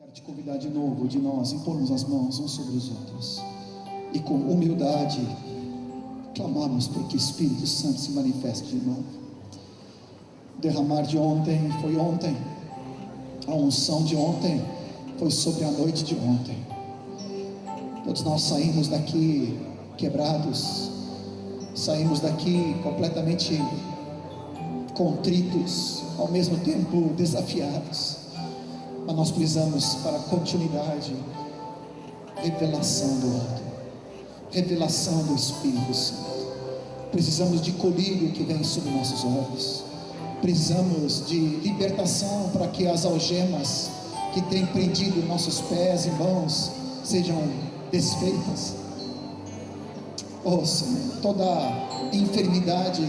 Quero te convidar de novo, de nós, impormos as mãos uns sobre os outros e com humildade clamamos para que o Espírito Santo se manifeste de novo. O derramar de ontem foi ontem, a unção de ontem foi sobre a noite de ontem. Todos nós saímos daqui quebrados, saímos daqui completamente contritos, ao mesmo tempo desafiados, mas nós precisamos, para a continuidade, revelação do alto, revelação do Espírito Santo. Precisamos de colírio que vem sobre nossos olhos, precisamos de libertação para que as algemas que têm prendido nossos pés e mãos sejam desfeitas. Oh Senhor, toda enfermidade,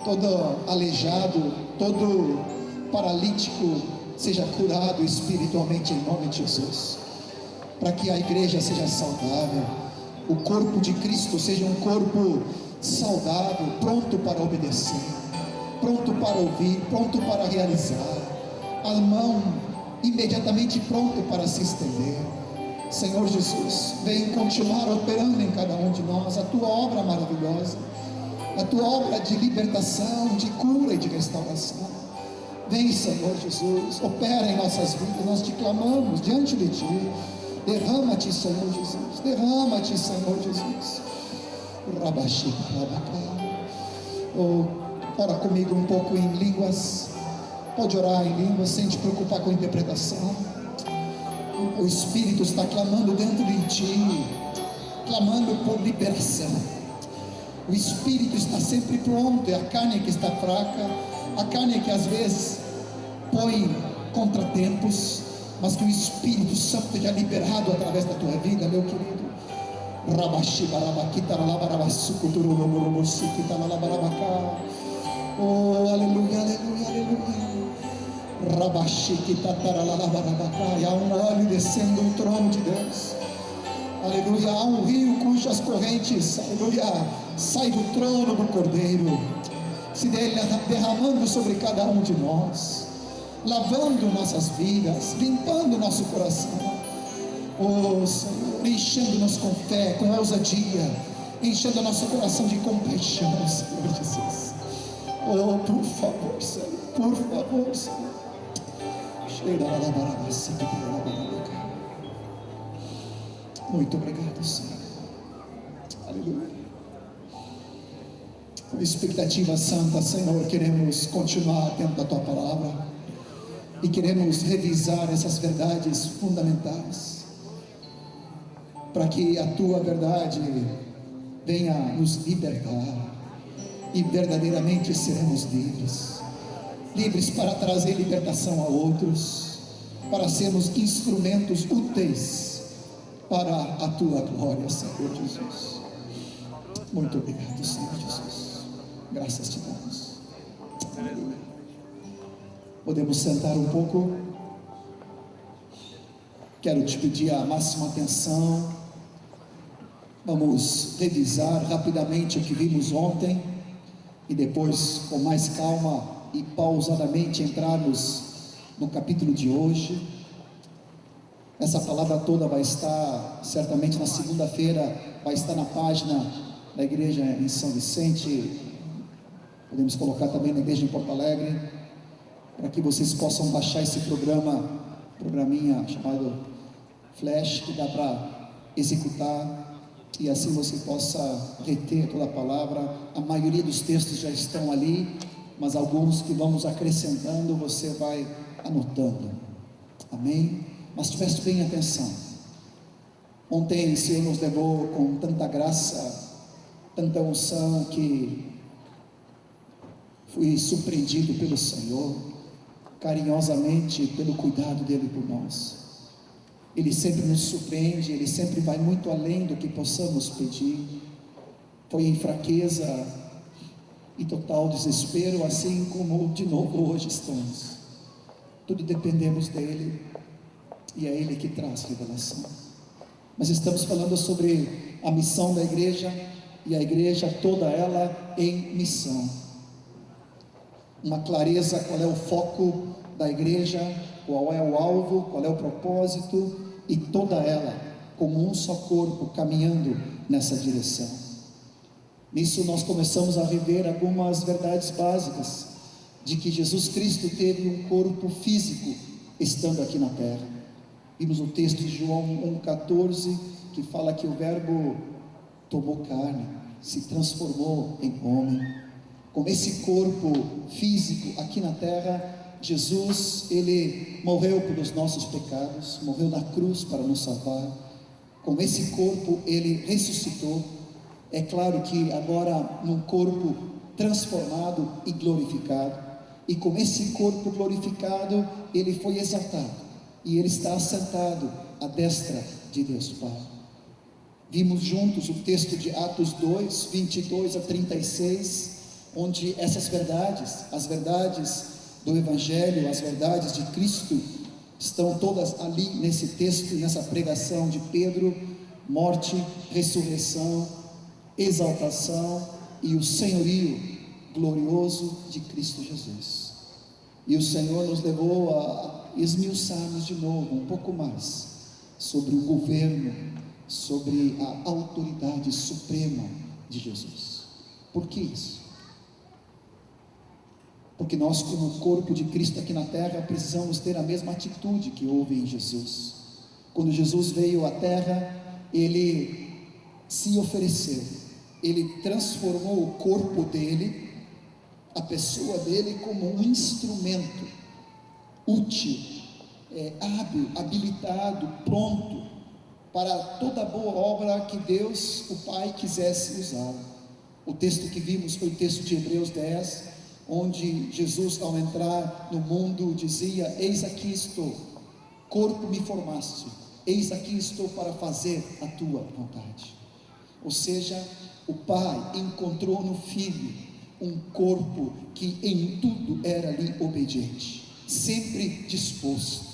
todo aleijado, todo paralítico seja curado espiritualmente em nome de Jesus, para que a igreja seja saudável, o corpo de Cristo seja um corpo saudável, pronto para obedecer, pronto para ouvir, pronto para realizar, a mão imediatamente pronto para se estender. Senhor Jesus, vem continuar operando em cada um de nós a tua obra maravilhosa, a tua obra de libertação, de cura e de restauração. Vem, Senhor Jesus, opera em nossas vidas, nós te clamamos diante de ti. Derrama-te, Senhor Jesus, derrama-te, Senhor Jesus. Ora comigo um pouco em línguas, pode orar em línguas sem te preocupar com a interpretação. O Espírito está clamando dentro de ti, clamando por liberação. O Espírito está sempre pronto, é a carne que está fraca, a carne que às vezes põe contratempos, mas que o Espírito Santo seja liberado através da tua vida, meu querido. Oh, aleluia, aleluia, aleluia. Há um óleo descendo do trono de Deus. Aleluia, há um rio cujas correntes, aleluia, sai do trono do Cordeiro, se derramando sobre cada um de nós, lavando nossas vidas, limpando nosso coração. Oh Senhor, enchendo-nos com fé, com ousadia, enchendo nosso coração de compaixão, Senhor Jesus. Oh, por favor, Senhor, por favor, Senhor. Muito obrigado, Senhor. Aleluia. Com expectativa santa, Senhor, queremos continuar dentro da tua palavra e queremos revisar essas verdades fundamentais, para que a tua verdade venha nos libertar e verdadeiramente seremos livres, livres para trazer libertação a outros, para sermos instrumentos úteis para a tua glória, Senhor Jesus. Muito obrigado, Senhor Jesus. Graças te damos. Aleluia. Podemos sentar um pouco. Quero te pedir a máxima atenção. Vamos revisar rapidamente o que vimos ontem e depois, com mais calma e pausadamente, entrarmos no capítulo de hoje. Essa palavra toda vai estar certamente na segunda-feira, vai estar na página da igreja em São Vicente. Podemos colocar também na igreja em Porto Alegre, para que vocês possam baixar esse programinha chamado Flash, que dá para executar, e assim você possa reter toda a palavra. A maioria dos textos já estão ali, mas alguns que vamos acrescentando, você vai anotando. Amém? Mas preste bem atenção. Ontem o Senhor nos levou com tanta graça, tanta unção, que fui surpreendido pelo Senhor, carinhosamente, pelo cuidado dele por nós. Ele sempre nos surpreende, ele sempre vai muito além do que possamos pedir. Foi em fraqueza e total desespero, assim como de novo hoje estamos. Tudo dependemos dele, e é ele que traz revelação. Mas estamos falando sobre a missão da igreja, e a igreja toda ela em missão. Uma clareza qual é o foco da igreja, qual é o alvo, qual é o propósito, e toda ela como um só corpo caminhando nessa direção. Nisso nós começamos a rever algumas verdades básicas de que Jesus Cristo teve um corpo físico estando aqui na terra. Vimos o texto de João 1,14 que fala que o Verbo tomou carne, se transformou em homem. Com esse corpo físico aqui na terra, Jesus, ele morreu pelos nossos pecados, morreu na cruz para nos salvar. Com esse corpo ele ressuscitou. É claro que agora num corpo transformado e glorificado, e com esse corpo glorificado ele foi exaltado, e ele está assentado à destra de Deus Pai. Vimos juntos o texto de Atos 2, 22 a 36, onde essas verdades, as verdades do Evangelho, as verdades de Cristo, estão todas ali nesse texto, nessa pregação de Pedro: morte, ressurreição, exaltação e o senhorio glorioso de Cristo Jesus. E o Senhor nos levou a esmiuçarmos de novo um pouco mais sobre o governo, sobre a autoridade suprema de Jesus. Por que isso? Porque nós, como corpo de Cristo aqui na terra, precisamos ter a mesma atitude que houve em Jesus. Quando Jesus veio à terra, ele se ofereceu, ele transformou o corpo dele, a pessoa dele, como um instrumento útil, hábil, habilitado, pronto para toda boa obra que Deus, o Pai, quisesse usar. O texto que vimos foi o texto de Hebreus 10, onde Jesus, ao entrar no mundo, dizia: eis aqui estou, corpo me formaste, eis aqui estou para fazer a tua vontade. Ou seja, o Pai encontrou no Filho um corpo que em tudo era ali obediente, sempre disposto.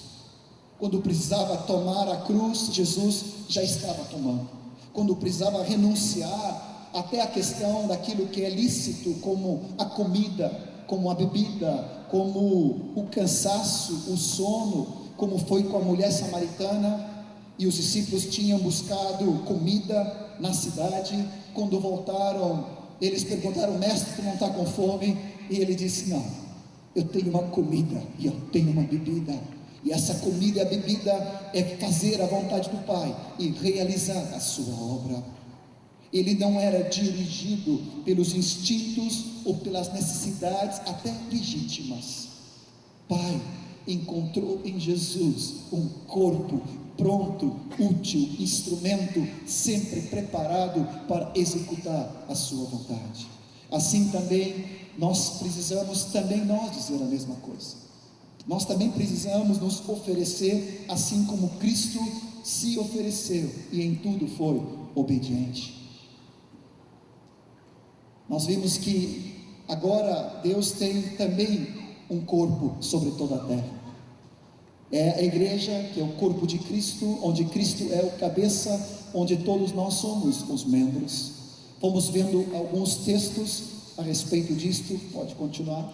Quando precisava tomar a cruz, Jesus já estava tomando. Quando precisava renunciar até a questão daquilo que é lícito, como a comida, como a bebida, como o cansaço, o sono, como foi com a mulher samaritana, e os discípulos tinham buscado comida na cidade. Quando voltaram, eles perguntaram: mestre, tu não está com fome? E ele disse: não, eu tenho uma comida e eu tenho uma bebida, e essa comida e a bebida é fazer a vontade do Pai e realizar a sua obra. Ele não era dirigido pelos instintos ou pelas necessidades até legítimas. Pai encontrou em Jesus um corpo pronto, útil, instrumento sempre preparado para executar a sua vontade. Assim também nós precisamos dizer a mesma coisa. Nós também precisamos nos oferecer assim como Cristo se ofereceu e em tudo foi obediente. Nós vimos que agora Deus tem também um corpo sobre toda a terra. É a igreja, que é o corpo de Cristo, onde Cristo é o cabeça, onde todos nós somos os membros. Fomos vendo alguns textos a respeito disto, pode continuar,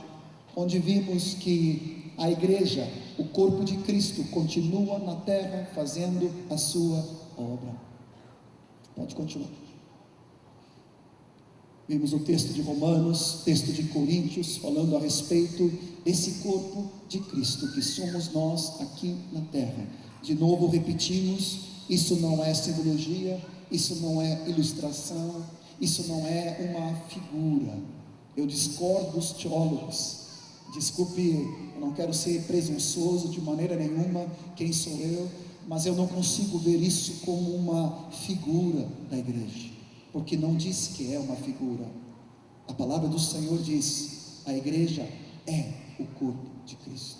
onde vimos que a igreja, o corpo de Cristo, continua na terra fazendo a sua obra. Pode continuar. Vimos o texto de Romanos, texto de Coríntios, falando a respeito desse corpo de Cristo, que somos nós aqui na terra. De novo repetimos, isso não é simbologia, isso não é ilustração, isso não é uma figura. Eu discordo dos teólogos, desculpe, eu não quero ser presunçoso de maneira nenhuma, quem sou eu, mas eu não consigo ver isso como uma figura da igreja, porque não diz que é uma figura. A palavra do Senhor diz: a igreja é o corpo de Cristo.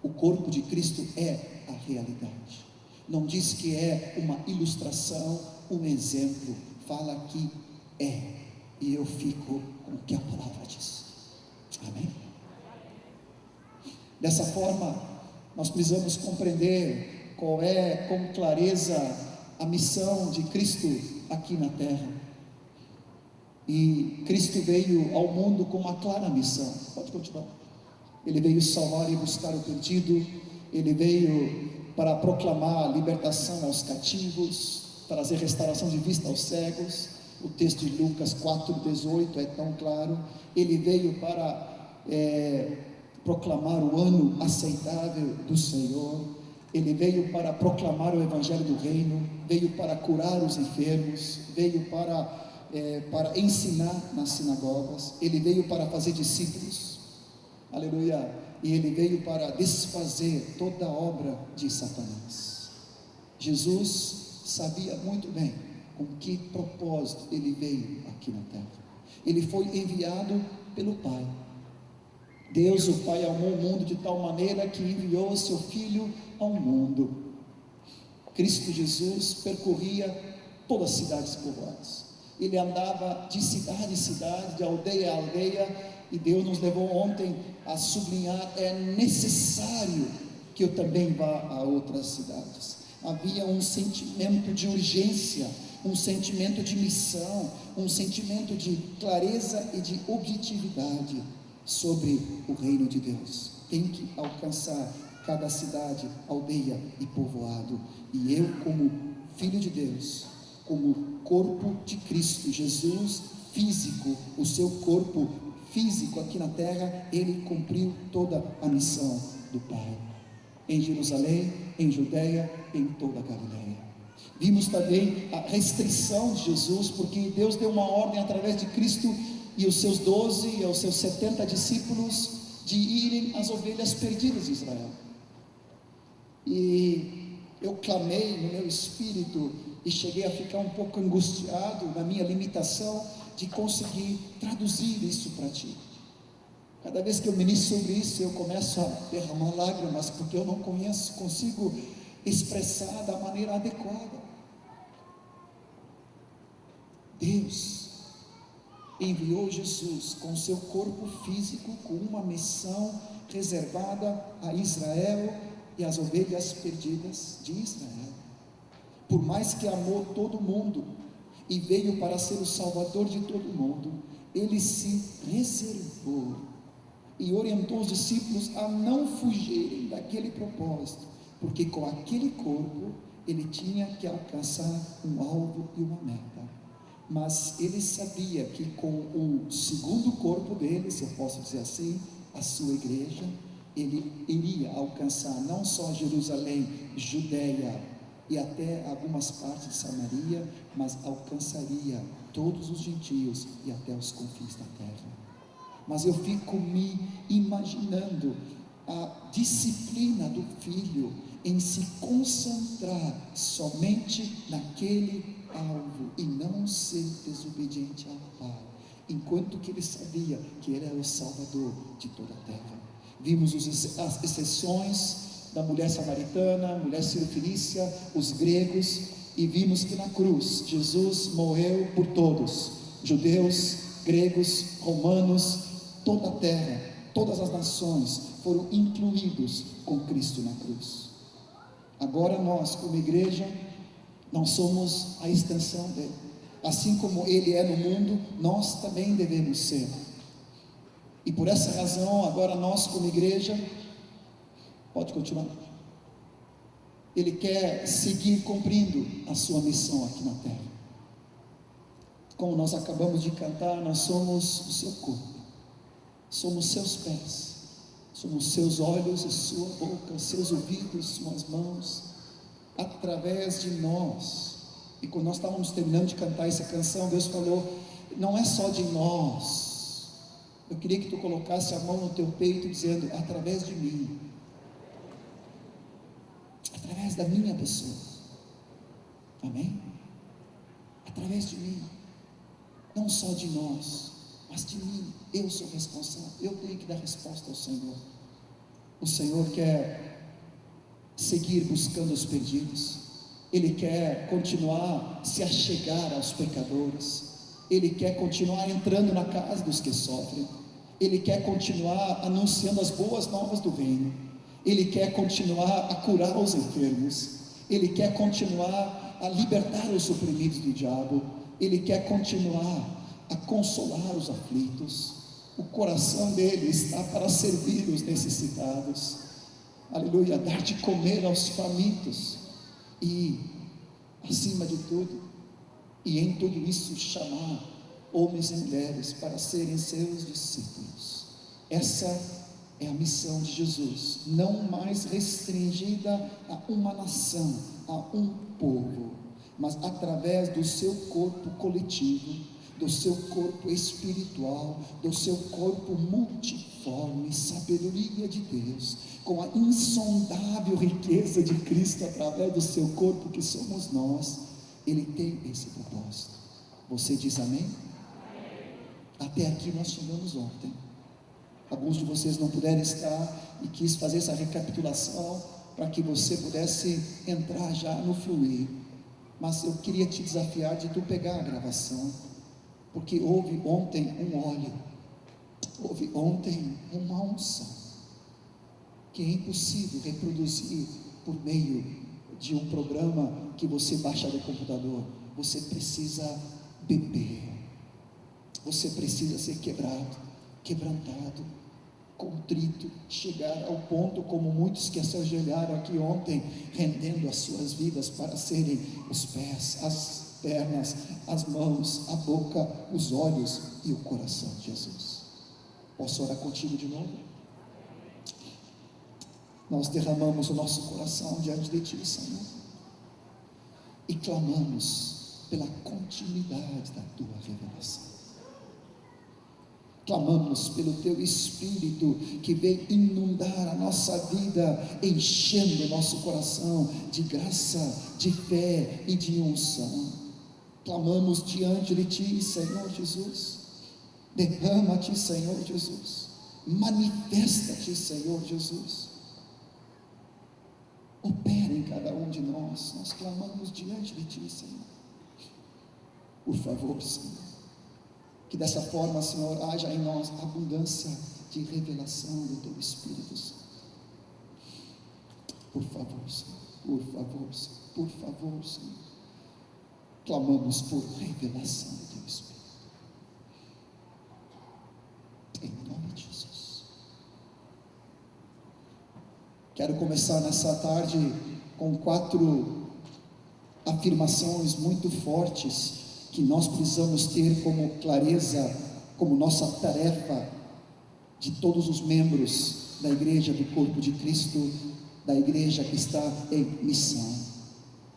O corpo de Cristo é a realidade. Não diz que é uma ilustração, um exemplo. Fala que é, e eu fico com o que a palavra diz. Amém? Dessa forma, nós precisamos compreender qual é, com clareza, a missão de Cristo aqui na terra. E Cristo veio ao mundo com uma clara missão. Pode continuar. Ele veio salvar e buscar o perdido. Ele veio para proclamar a libertação aos cativos, trazer restauração de vista aos cegos. O texto de Lucas 4,18 é tão claro. Ele veio para proclamar o ano aceitável do Senhor. Ele veio para proclamar o evangelho do reino, veio para curar os enfermos, veio para ensinar nas sinagogas. Ele veio para fazer discípulos, aleluia, e ele veio para desfazer toda a obra de Satanás. Jesus sabia muito bem com que propósito ele veio aqui na terra. Ele foi enviado pelo Pai. Deus, o Pai, amou o mundo de tal maneira que enviou o seu Filho ao mundo. Cristo Jesus percorria todas as cidades povoadas. Ele andava de cidade em cidade, de aldeia a aldeia, e Deus nos levou ontem a sublinhar: é necessário que eu também vá a outras cidades. Havia um sentimento de urgência, um sentimento de missão, um sentimento de clareza e de objetividade sobre o reino de Deus. Tem que alcançar cada cidade, aldeia e povoado. E eu, como filho de Deus, como corpo de Cristo Jesus físico, o seu corpo físico aqui na terra, ele cumpriu toda a missão do Pai, em Jerusalém, em Judeia, em toda a Galileia. Vimos também a restrição de Jesus, porque Deus deu uma ordem através de Cristo e os seus 12 e os seus 70 discípulos de irem às ovelhas perdidas de Israel. E eu clamei no meu espírito e cheguei a ficar um pouco angustiado na minha limitação de conseguir traduzir isso para ti. Cada vez que eu ministro sobre isso, eu começo a derramar lágrimas, porque eu não consigo expressar da maneira adequada. Deus enviou Jesus com seu corpo físico, com uma missão reservada a Israel e as ovelhas perdidas de Israel. Por mais que amou todo mundo e veio para ser o salvador de todo mundo, ele se reservou e orientou os discípulos a não fugirem daquele propósito, porque com aquele corpo ele tinha que alcançar um alvo e uma meta. Mas ele sabia que com o segundo corpo dele, se eu posso dizer assim, a sua igreja, ele iria alcançar não só Jerusalém, Judeia e até algumas partes de Samaria, mas alcançaria todos os gentios e até os confins da terra. Mas eu fico me imaginando a disciplina do filho em se concentrar somente naquele alvo e não ser desobediente ao Pai, enquanto que ele sabia que ele era o Salvador de toda a terra. Vimos as exceções da mulher samaritana, mulher sírio-fenícia, os gregos, e vimos que na cruz Jesus morreu por todos, judeus, gregos, romanos, toda a terra, todas as nações foram incluídos com Cristo na cruz. Agora nós, como igreja, nós somos a extensão dele. Assim como ele é no mundo, nós também devemos ser. E por essa razão, agora nós como igreja, pode continuar, ele quer seguir cumprindo a sua missão aqui na terra. Como nós acabamos de cantar, nós somos o seu corpo, somos seus pés, somos seus olhos e sua boca, seus ouvidos, suas mãos, através de nós. E quando nós estávamos terminando de cantar essa canção, Deus falou: não é só de nós. Eu queria que tu colocasse a mão no teu peito dizendo: através de mim, através da minha pessoa, amém? Através de mim, não só de nós, mas de mim. Eu sou responsável, eu tenho que dar resposta ao Senhor. O Senhor quer seguir buscando os perdidos, Ele quer continuar se achegar aos pecadores, Ele quer continuar entrando na casa dos que sofrem, Ele quer continuar anunciando as boas novas do reino, Ele quer continuar a curar os enfermos, Ele quer continuar a libertar os oprimidos do diabo, Ele quer continuar a consolar os aflitos. O coração dele está para servir os necessitados, aleluia, dar de comer aos famintos, e acima de tudo, e em tudo isso, chamar homens e mulheres para serem seus discípulos. Essa é a missão de Jesus, não mais restringida a uma nação, a um povo, mas através do seu corpo coletivo, do seu corpo espiritual, do seu corpo multiforme, sabedoria de Deus, com a insondável riqueza de Cristo através do seu corpo que somos nós. Ele tem esse propósito. Você diz amém? Até aqui nós chegamos ontem. Alguns de vocês não puderam estar e quis fazer essa recapitulação para que você pudesse entrar já no fluir, mas eu queria te desafiar de tu pegar a gravação, porque houve ontem um óleo, houve ontem uma unção, que é impossível reproduzir por meio de um programa que você baixa do computador. Você precisa beber, você precisa ser quebrantado, contrito, chegar ao ponto como muitos que se ajoelharam aqui ontem, rendendo as suas vidas para serem os pés, as pernas, as mãos, a boca, os olhos e o coração de Jesus. Posso orar contigo de novo? Nós derramamos o nosso coração diante de Ti, Senhor, e clamamos pela continuidade da Tua revelação. Clamamos pelo Teu Espírito que vem inundar a nossa vida, enchendo o nosso coração de graça, de fé e de unção. Clamamos diante de Ti, Senhor Jesus. Derrama-te, Senhor Jesus. Manifesta-te, Senhor Jesus. Opera em cada um de nós. Nós clamamos diante de Ti, Senhor. Por favor, Senhor, que dessa forma, Senhor, haja em nós abundância de revelação do Teu Espírito Santo. Por favor, Senhor, por favor, Senhor, por favor, Senhor. Clamamos por revelação do Teu Espírito, em nome de Jesus. Quero começar nessa tarde com 4 afirmações muito fortes que nós precisamos ter como clareza, como nossa tarefa de todos os membros da igreja do corpo de Cristo, da igreja que está em missão.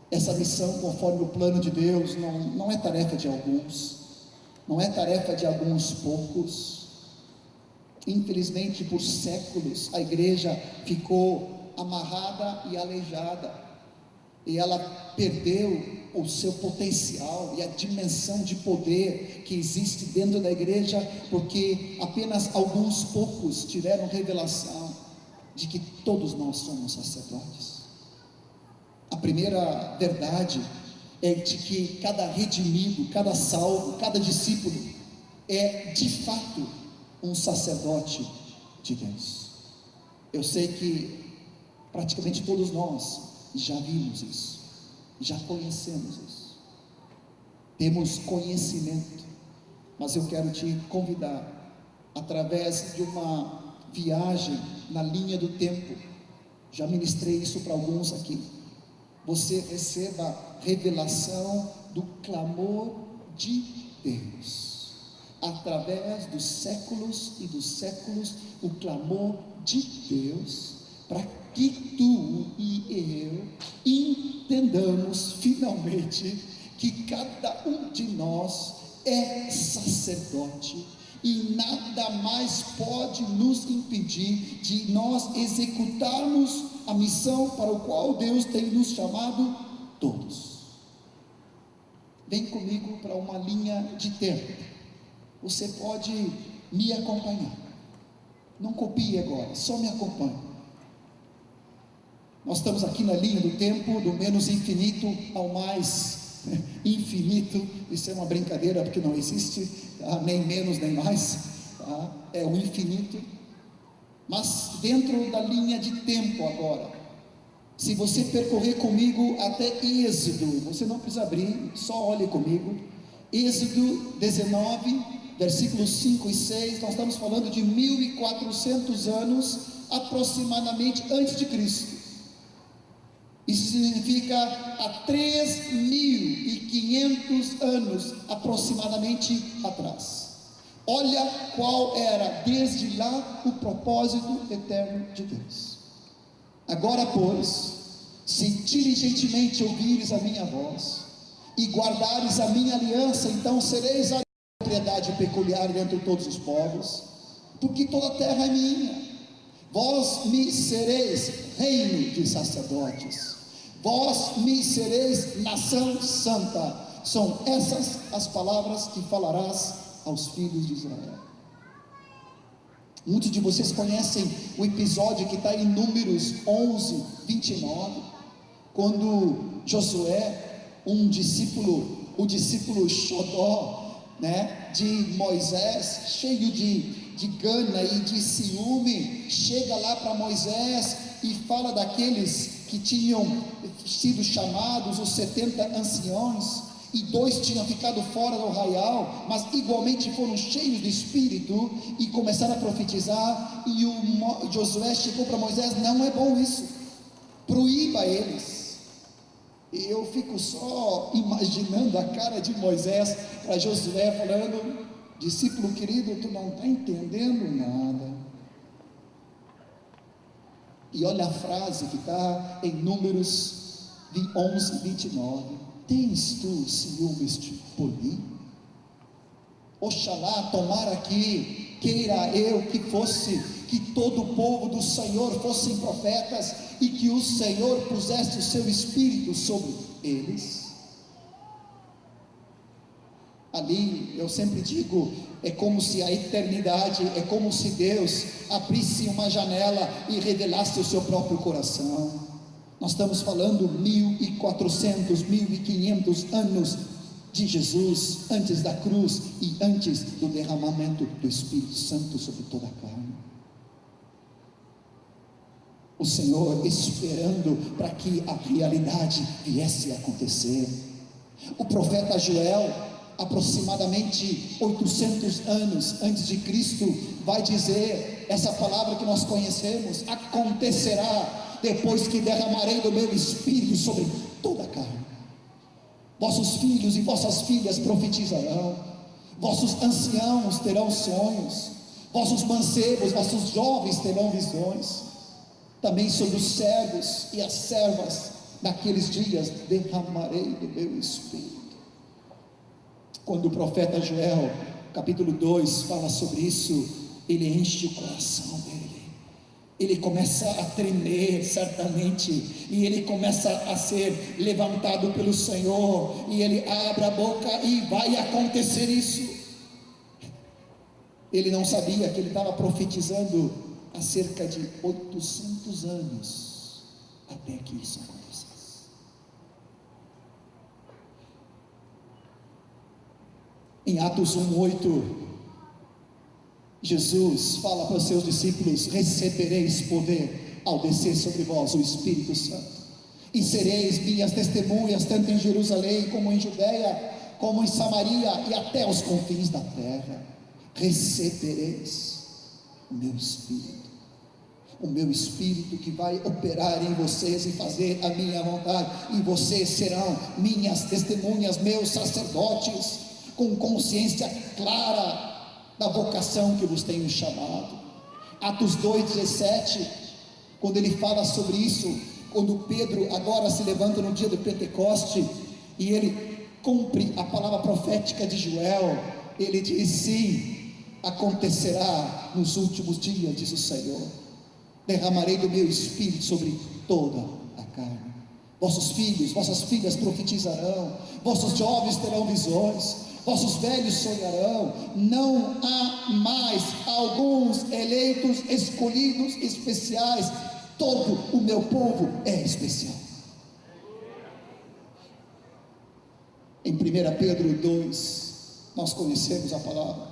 Essa missão, conforme o plano de Deus, não é tarefa de alguns, não é tarefa de alguns poucos. Infelizmente, por séculos, a igreja ficou amarrada e aleijada, e ela perdeu o seu potencial e a dimensão de poder que existe dentro da igreja, porque apenas alguns poucos tiveram revelação de que todos nós somos sacerdotes. A primeira verdade é de que cada redimido, cada salvo, cada discípulo é de fato um sacerdote de Deus. Eu sei que praticamente todos nós já vimos isso, já conhecemos isso, temos conhecimento, mas eu quero te convidar, através de uma viagem na linha do tempo, já ministrei isso para alguns aqui, você receba revelação do clamor de Deus, através dos séculos e dos séculos, o clamor de Deus, para que tu e eu entendamos finalmente que cada um de nós é sacerdote, e nada mais pode nos impedir de nós executarmos a missão para o qual Deus tem nos chamado todos. Vem comigo para uma linha de tempo. Você pode me acompanhar. Não copie agora, só me acompanhe. Nós estamos aqui na linha do tempo, do menos infinito ao mais infinito. Isso é uma brincadeira, porque não existe, tá? Nem menos nem mais, tá? É o infinito. Mas dentro da linha de tempo agora, se você percorrer comigo até Êxodo, você não precisa abrir, só olhe comigo, Êxodo 19, versículos 5 e 6, nós estamos falando de 1400 anos aproximadamente antes de Cristo. Isso significa há 3.500 anos aproximadamente atrás. Olha qual era desde lá o propósito eterno de Deus. Agora, pois, se diligentemente ouvires a minha voz e guardares a minha aliança, então sereis a propriedade peculiar entre todos os povos, porque toda a terra é minha. Vós me sereis reino de sacerdotes, vós me sereis nação santa. São essas as palavras que falarás aos filhos de Israel. Muitos de vocês conhecem o episódio que está em Números 11, 29, quando Josué, o discípulo xodó, de Moisés, cheio de gana e de ciúme, chega lá para Moisés e fala daqueles que tinham sido chamados, os 70 anciões, e 2 tinham ficado fora do arraial, mas igualmente foram cheios de espírito e começaram a profetizar. E o Josué chegou para Moisés: não é bom isso, proíba eles. E eu fico só imaginando a cara de Moisés para Josué, falando: discípulo querido, tu não está entendendo nada. E olha a frase que está em Números 11, 29: tens tu ciúmes por mim? Oxalá, tomara que queira eu que todo o povo do Senhor fossem profetas, e que o Senhor pusesse o seu espírito sobre eles. Ali, eu sempre digo, é como se a eternidade, é como se Deus abrisse uma janela e revelasse o seu próprio coração. Nós estamos falando 1400, 1500 anos de Jesus, antes da cruz e antes do derramamento do Espírito Santo sobre toda a carne. O Senhor esperando para que a realidade viesse a acontecer. O profeta Joel, aproximadamente 800 anos antes de Cristo, vai dizer essa palavra que nós conhecemos: acontecerá depois que derramarei do meu espírito sobre toda a carne. Vossos filhos e vossas filhas profetizarão, vossos anciãos terão sonhos, vossos mancebos, vossos jovens terão visões. Também sobre os servos e as servas naqueles dias derramarei do meu espírito. Quando o profeta Joel, capítulo 2, fala sobre isso, ele enche o coração dele, ele começa a tremer certamente, e ele começa a ser levantado pelo Senhor, e ele abre a boca e vai acontecer isso. Ele não sabia que ele estava profetizando há cerca de 800 anos até que isso acontecesse. Em Atos 1:8, Jesus fala para os seus discípulos: recebereis poder ao descer sobre vós o Espírito Santo, e sereis minhas testemunhas, tanto em Jerusalém, como em Judeia, como em Samaria, e até os confins da terra. Recebereis o meu Espírito que vai operar em vocês e fazer a minha vontade, e vocês serão minhas testemunhas, meus sacerdotes, com consciência clara da vocação que vos tenho chamado. Atos 2:17, quando ele fala sobre isso, quando Pedro agora se levanta no dia do Pentecoste, e ele cumpre a palavra profética de Joel, ele diz: sim, acontecerá nos últimos dias, diz o Senhor, derramarei do meu espírito sobre toda a carne. Vossos filhos, vossas filhas profetizarão, vossos jovens terão visões, vossos velhos sonharão. Não há mais alguns eleitos, escolhidos, especiais. Todo o meu povo é especial. Em 1 Pedro 2, nós conhecemos a palavra.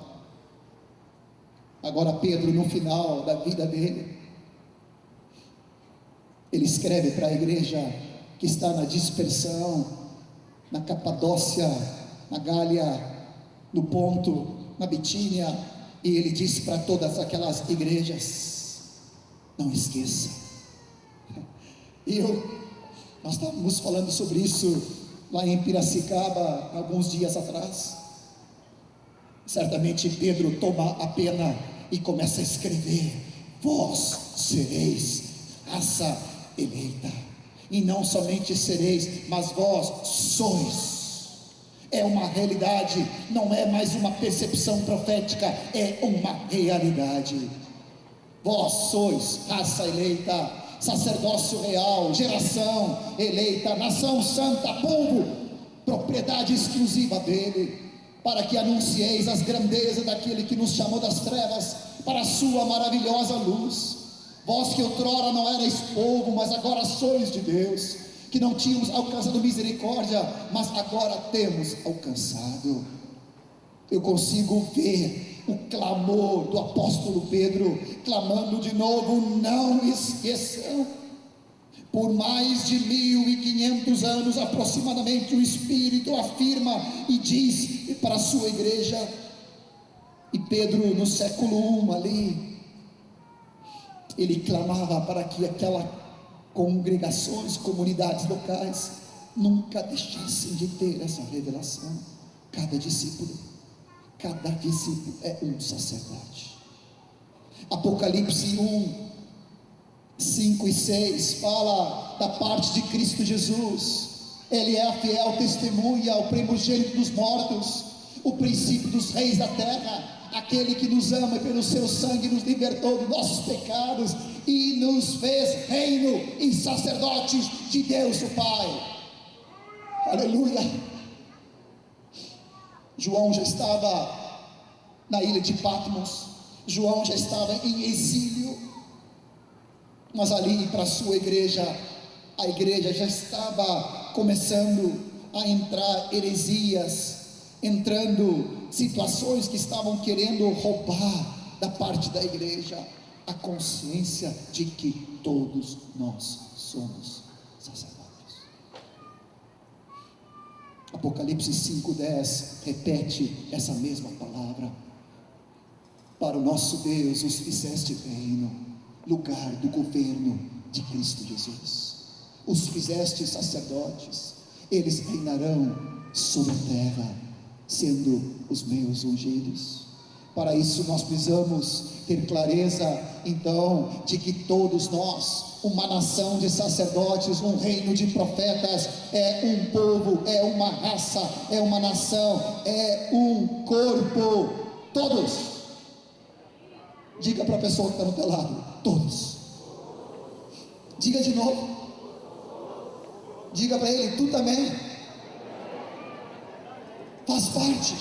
Agora Pedro, no final da vida dele, ele escreve para a igreja que está na dispersão, na Capadócia, na Gália, no Ponto, na Bitínia, e ele disse para todas aquelas igrejas: não esqueça. Nós estávamos falando sobre isso lá em Piracicaba, alguns dias atrás. Certamente Pedro toma a pena e começa a escrever: vós sereis raça eleita, e não somente sereis, mas vós sois. É uma realidade, não é mais uma percepção profética, é uma realidade. Vós sois raça eleita, sacerdócio real, geração eleita, nação santa, povo, propriedade exclusiva dele, para que anuncieis as grandezas daquele que nos chamou das trevas para a sua maravilhosa luz. Vós que outrora não erais povo, mas agora sois de Deus, que não tínhamos alcançado misericórdia, mas agora temos alcançado. Eu consigo ver o clamor do apóstolo Pedro, clamando de novo: não esqueçam. Por mais de 1500 anos aproximadamente, o Espírito afirma e diz para a sua igreja. E Pedro, no século I ali, ele clamava para que aquelas congregações, comunidades locais, nunca deixassem de ter essa revelação. Cada discípulo é um sacerdote. Apocalipse 1, 5 e 6 fala da parte de Cristo Jesus. Ele é a fiel testemunha, o primogênito dos mortos, o princípio dos reis da terra, aquele que nos ama e pelo seu sangue nos libertou dos nossos pecados e nos fez reino e sacerdotes de Deus o Pai. Aleluia. João já estava na ilha de Patmos, João já estava em exílio, mas ali para a sua igreja, a igreja já estava começando a entrar heresias, entrando situações que estavam querendo roubar da parte da igreja a consciência de que todos nós somos sacerdotes. Apocalipse 5:10 repete essa mesma palavra: para o nosso Deus os fizeste reino, lugar do governo de Cristo Jesus. Os fizeste sacerdotes, eles reinarão sobre a terra, sendo os meus ungidos. Para isso nós precisamos ter clareza, então, de que todos nós, uma nação de sacerdotes, um reino de profetas, é um povo, é uma raça, é uma nação, é um corpo. Todos. Diga para a pessoa que está no teu lado: todos. Diga de novo. Diga para ele: tu também faz parte.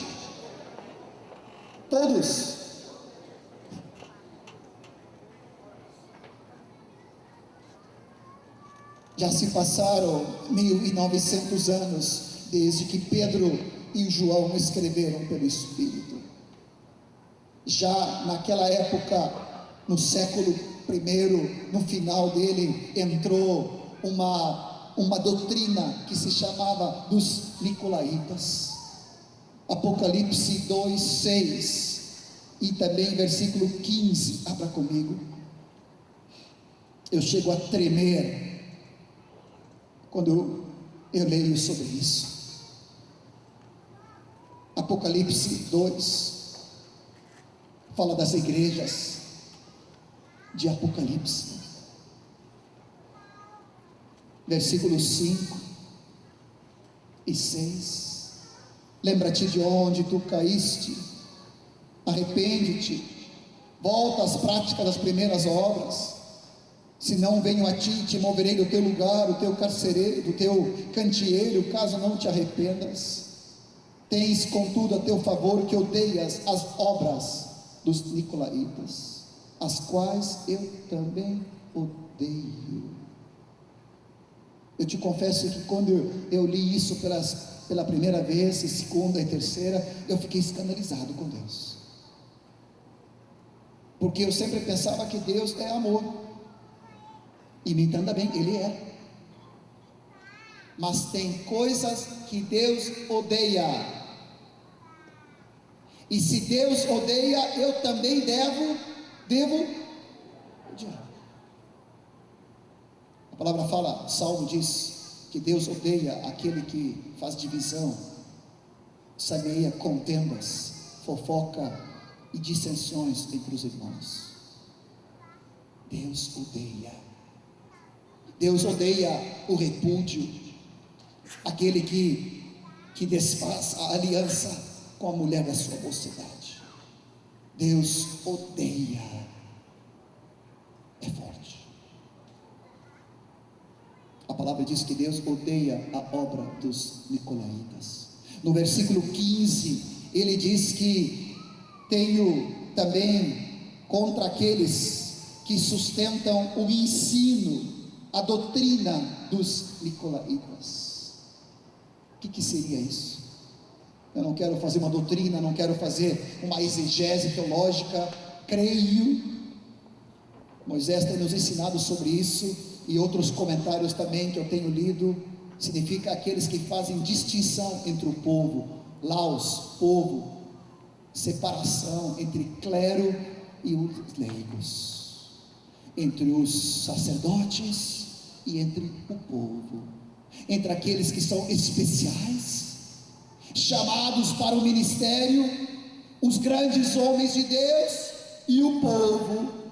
Todos. Já se passaram 1900 anos desde que Pedro e João escreveram pelo Espírito. Já naquela época, no século I, no final dele, entrou uma doutrina que se chamava dos Nicolaítas. Apocalipse 2:6 e também versículo 15, abra comigo. Eu chego a tremer quando eu leio sobre isso. Apocalipse 2 fala das igrejas de Apocalipse. Versículos 5 e 6. Lembra-te de onde tu caíste, arrepende-te, volta às práticas das primeiras obras. Se não venho a ti, te moverei do teu lugar, do teu carcereiro, do teu candeeiro, caso não te arrependas. Tens contudo a teu favor que odeias as obras dos Nicolaítas, as quais eu também odeio. Eu te confesso que quando eu li isso pela primeira vez, e segunda e terceira, eu fiquei escandalizado com Deus, porque eu sempre pensava que Deus é amor, e me entenda bem, Ele é, mas tem coisas que Deus odeia. E se Deus odeia, eu também devo odiar. A palavra fala, Salmo diz que Deus odeia aquele que faz divisão, semeia contendas, fofoca e dissensões entre os irmãos. Deus odeia. Deus odeia o repúdio, aquele que desfaz a aliança com a mulher da sua mocidade. Deus odeia. É forte. A palavra diz que Deus odeia a obra dos nicolaítas. No versículo 15, ele diz que tenho também contra aqueles que sustentam o ensino, a doutrina dos nicolaítas. O que seria isso? Eu não quero fazer uma doutrina, não quero fazer uma exegese teológica. Creio, Moisés tem nos ensinado sobre isso, e outros comentários também que eu tenho lido. Significa aqueles que fazem distinção entre o povo, laos, povo, separação entre clero e os leigos, entre os sacerdotes e entre o povo, entre aqueles que são especiais, chamados para o ministério, os grandes homens de Deus e o povo.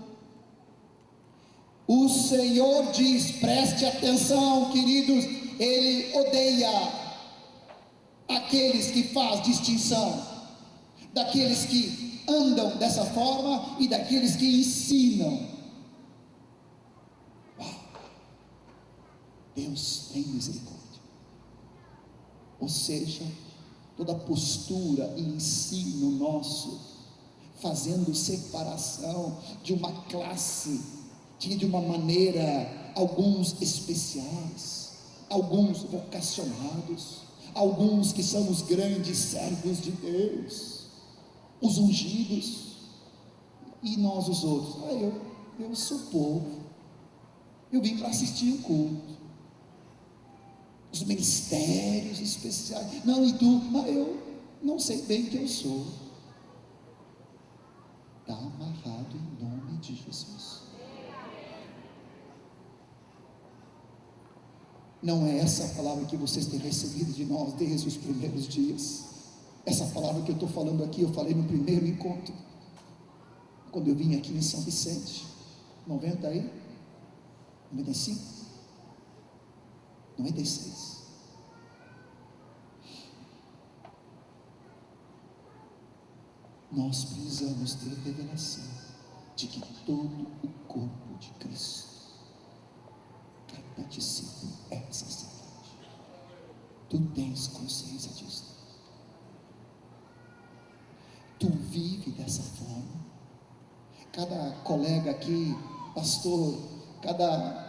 O Senhor diz, preste atenção, queridos, Ele odeia aqueles que fazem distinção, daqueles que andam dessa forma e daqueles que ensinam. Deus tem misericórdia. Ou seja, toda postura e ensino nosso, fazendo separação de uma classe, de uma maneira, alguns especiais, alguns vocacionados, alguns que são os grandes servos de Deus, os ungidos, e nós os outros. Eu sou povo, eu vim para assistir o culto, os ministérios especiais. Não, e tu? Eu não sei bem quem eu sou. Está amarrado em nome de Jesus. Não é essa a palavra que vocês têm recebido de nós desde os primeiros dias. Essa palavra que eu estou falando aqui, eu falei no primeiro encontro, quando eu vim aqui em São Vicente, 90 aí, 95, 96. Nós precisamos ter revelação de que todo o corpo de Cristo, cada discípulo é sacerdote. Tu tens consciência disso? Tu vive dessa forma? Cada colega aqui, pastor, cada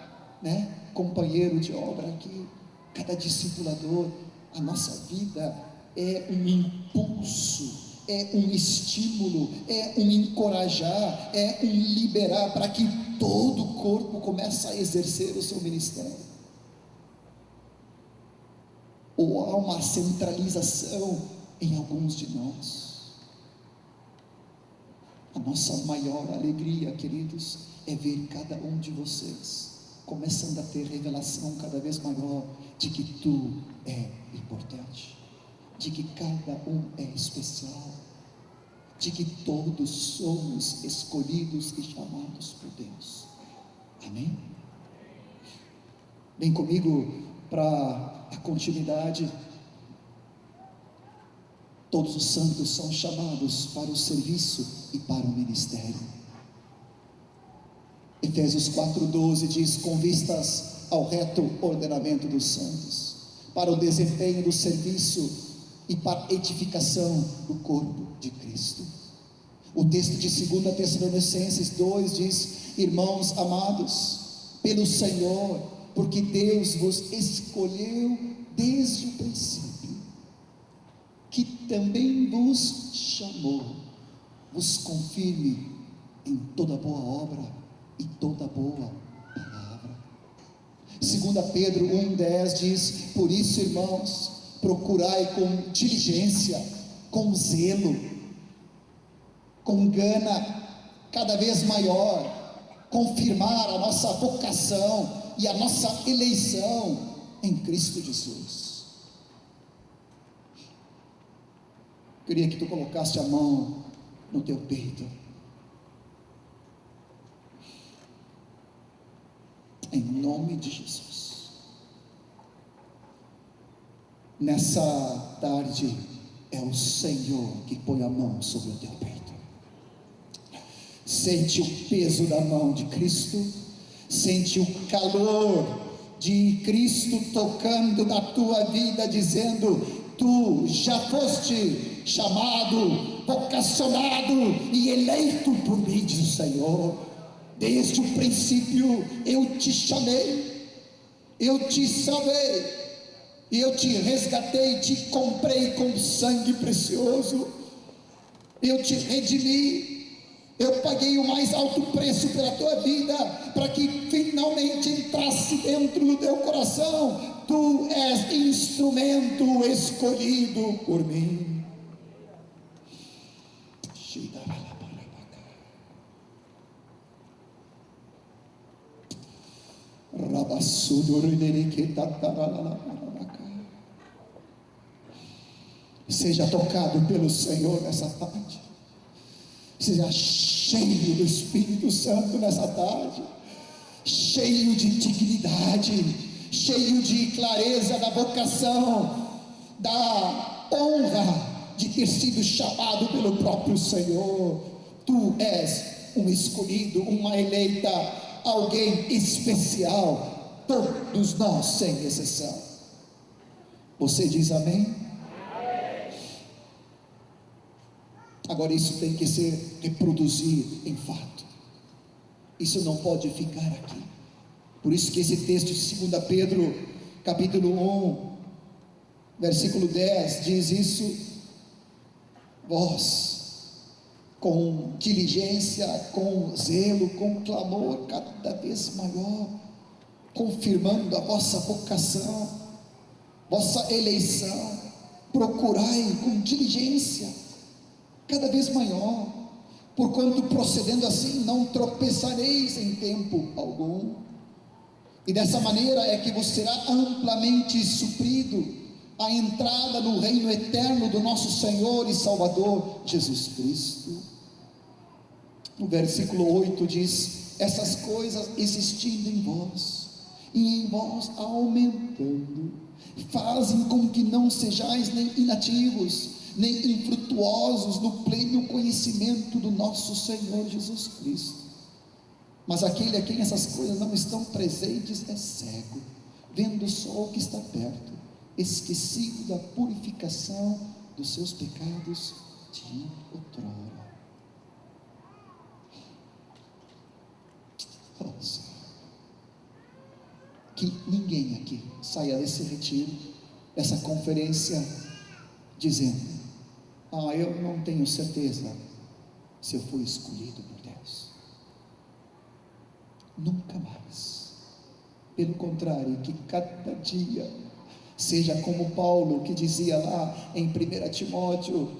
companheiro de obra aqui, cada discipulador, a nossa vida é um impulso, é um estímulo, é um encorajar, é um liberar para que todo o corpo comece a exercer o seu ministério. Ou há uma centralização em alguns de nós? A nossa maior alegria, queridos, é ver cada um de vocês começando a ter revelação cada vez maior de que tu é importante, de que cada um é especial, de que todos somos escolhidos e chamados por Deus. Amém? Vem comigo para a continuidade. Todos os santos são chamados para o serviço e para o ministério. Efésios 4:12 diz: com vistas ao reto ordenamento dos santos, para o desempenho do serviço e para a edificação do corpo de Cristo. O texto de 2 Tessalonicenses 2 diz: irmãos amados, pelo Senhor, porque Deus vos escolheu desde o princípio, que também vos chamou, vos confirme em toda boa obra e toda boa palavra. 2 Pedro 1:10 diz: por isso, irmãos, procurai com diligência, com zelo, com gana cada vez maior, confirmar a nossa vocação e a nossa eleição em Cristo Jesus. Queria que tu colocasse a mão no teu peito. Em nome de Jesus. Nessa tarde é o Senhor que põe a mão sobre o teu peito. Sente o peso da mão de Cristo, sente o calor de Cristo tocando na tua vida, dizendo: tu já foste chamado, vocacionado e eleito por mim, diz o Senhor. Desde o princípio eu te chamei, eu te salvei, e eu te resgatei, te comprei com sangue precioso, eu te redimi. Eu paguei o mais alto preço pela tua vida, para que finalmente entrasse dentro do teu coração. Tu és instrumento escolhido por mim. Seja tocado pelo Senhor nessa tarde. Seja cheio do Espírito Santo nessa tarde, cheio de dignidade, cheio de clareza da vocação, da honra de ter sido chamado pelo próprio Senhor. Tu és um escolhido, uma eleita, alguém especial, todos nós sem exceção. Você diz amém? Agora isso tem que ser reproduzido em fato. Isso não pode ficar aqui. Por isso que esse texto de 2 Pedro, capítulo 1, versículo 10, diz isso: vós, com diligência, com zelo, com clamor cada vez maior, confirmando a vossa vocação, vossa eleição, procurai com diligência cada vez maior, porquanto procedendo assim não tropeçareis em tempo algum, e dessa maneira é que vos será amplamente suprido a entrada no reino eterno do nosso Senhor e Salvador Jesus Cristo. No versículo 8 diz: essas coisas existindo em vós e em vós aumentando, fazem com que não sejais nem inativos, nem infrutuosos no pleno conhecimento do nosso Senhor Jesus Cristo. Mas aquele a quem essas coisas não estão presentes é cego, vendo só o que está perto, esquecido da purificação dos seus pecados de outrora. Oh, Senhor, que ninguém aqui saia desse retiro, dessa conferência, dizendo: eu não tenho certeza se eu fui escolhido por Deus. Nunca mais. Pelo contrário, que cada dia seja como Paulo, que dizia lá em 1 Timóteo,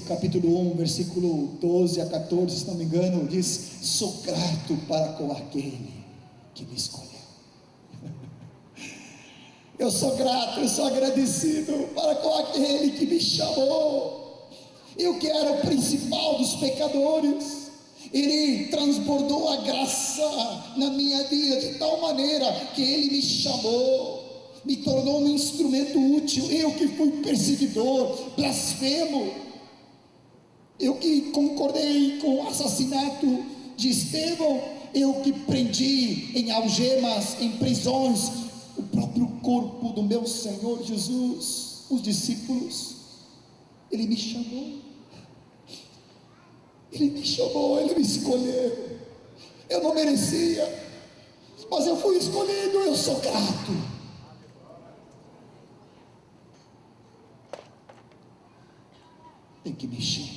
capítulo 1, versículo 12 a 14, se não me engano, diz: sou grato para com aquele que me escolheu. Eu sou grato, eu sou agradecido para com aquele que me chamou. Eu que era o principal dos pecadores, Ele transbordou a graça na minha vida de tal maneira que Ele me chamou, me tornou um instrumento útil. Eu que fui perseguidor, blasfemo, eu que concordei com o assassinato de Estevão, eu que prendi em algemas, em prisões, o próprio corpo do meu Senhor Jesus, os discípulos. Ele me chamou, Ele me chamou, Ele me escolheu. Eu não merecia, mas eu fui escolhido. Eu sou grato. Tem que mexer,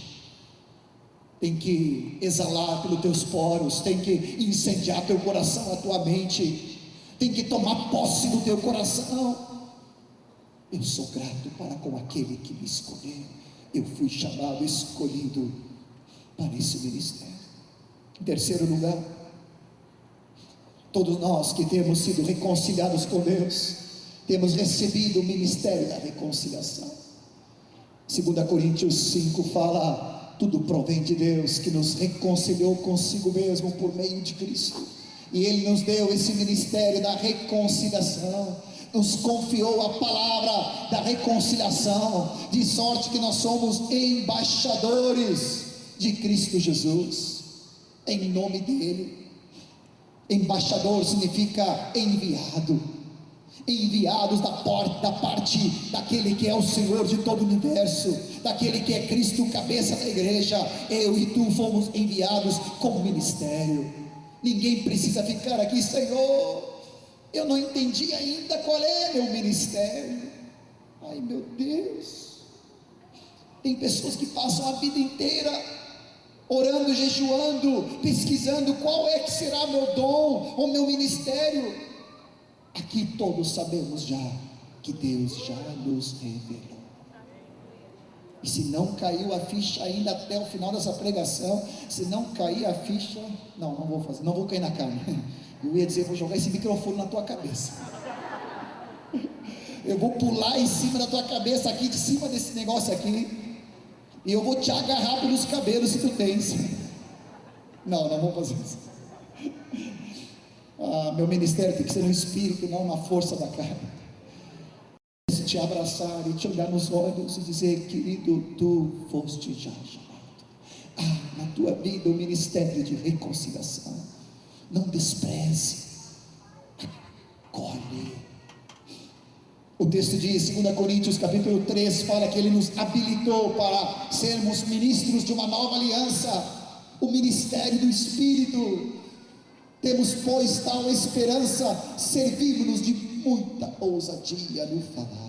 tem que exalar pelos teus poros, tem que incendiar teu coração, a tua mente, tem que tomar posse do teu coração. Eu sou grato para com aquele que me escolheu. Eu fui chamado, escolhido para esse ministério. Em terceiro lugar, todos nós que temos sido reconciliados com Deus, temos recebido o ministério da reconciliação. 2 Coríntios 5 fala: tudo provém de Deus, que nos reconciliou consigo mesmo por meio de Cristo, e Ele nos deu esse ministério da reconciliação, nos confiou a palavra da reconciliação, de sorte que nós somos embaixadores de Cristo Jesus, em nome dEle. Embaixador significa enviado, enviados da parte daquele que é o Senhor de todo o universo, daquele que é Cristo, cabeça da igreja. Eu e tu fomos enviados com ministério. Ninguém precisa ficar aqui: Senhor, eu não entendi ainda qual é meu ministério. Ai meu Deus, tem pessoas que passam a vida inteira orando, jejuando, pesquisando qual é que será meu dom ou meu ministério. Aqui todos sabemos já que Deus já nos revelou. E se não caiu a ficha ainda até o final dessa pregação, se não cair a ficha, não vou fazer, não vou cair na carne. Eu ia dizer: vou jogar esse microfone na tua cabeça. Eu vou pular em cima da tua cabeça aqui, de cima desse negócio aqui, e eu vou te agarrar pelos cabelos se tu tens. Não vou fazer isso. Meu ministério tem que ser no espírito, não na força da carne. Te abraçar e te olhar nos olhos e dizer: querido, tu foste já chamado. Na tua vida o ministério de reconciliação. Não despreze, acolhe. O texto diz, 2 Coríntios capítulo 3, fala que Ele nos habilitou para sermos ministros de uma nova aliança, o ministério do Espírito. Temos, pois, tal esperança, servimos-nos de muita ousadia no falar.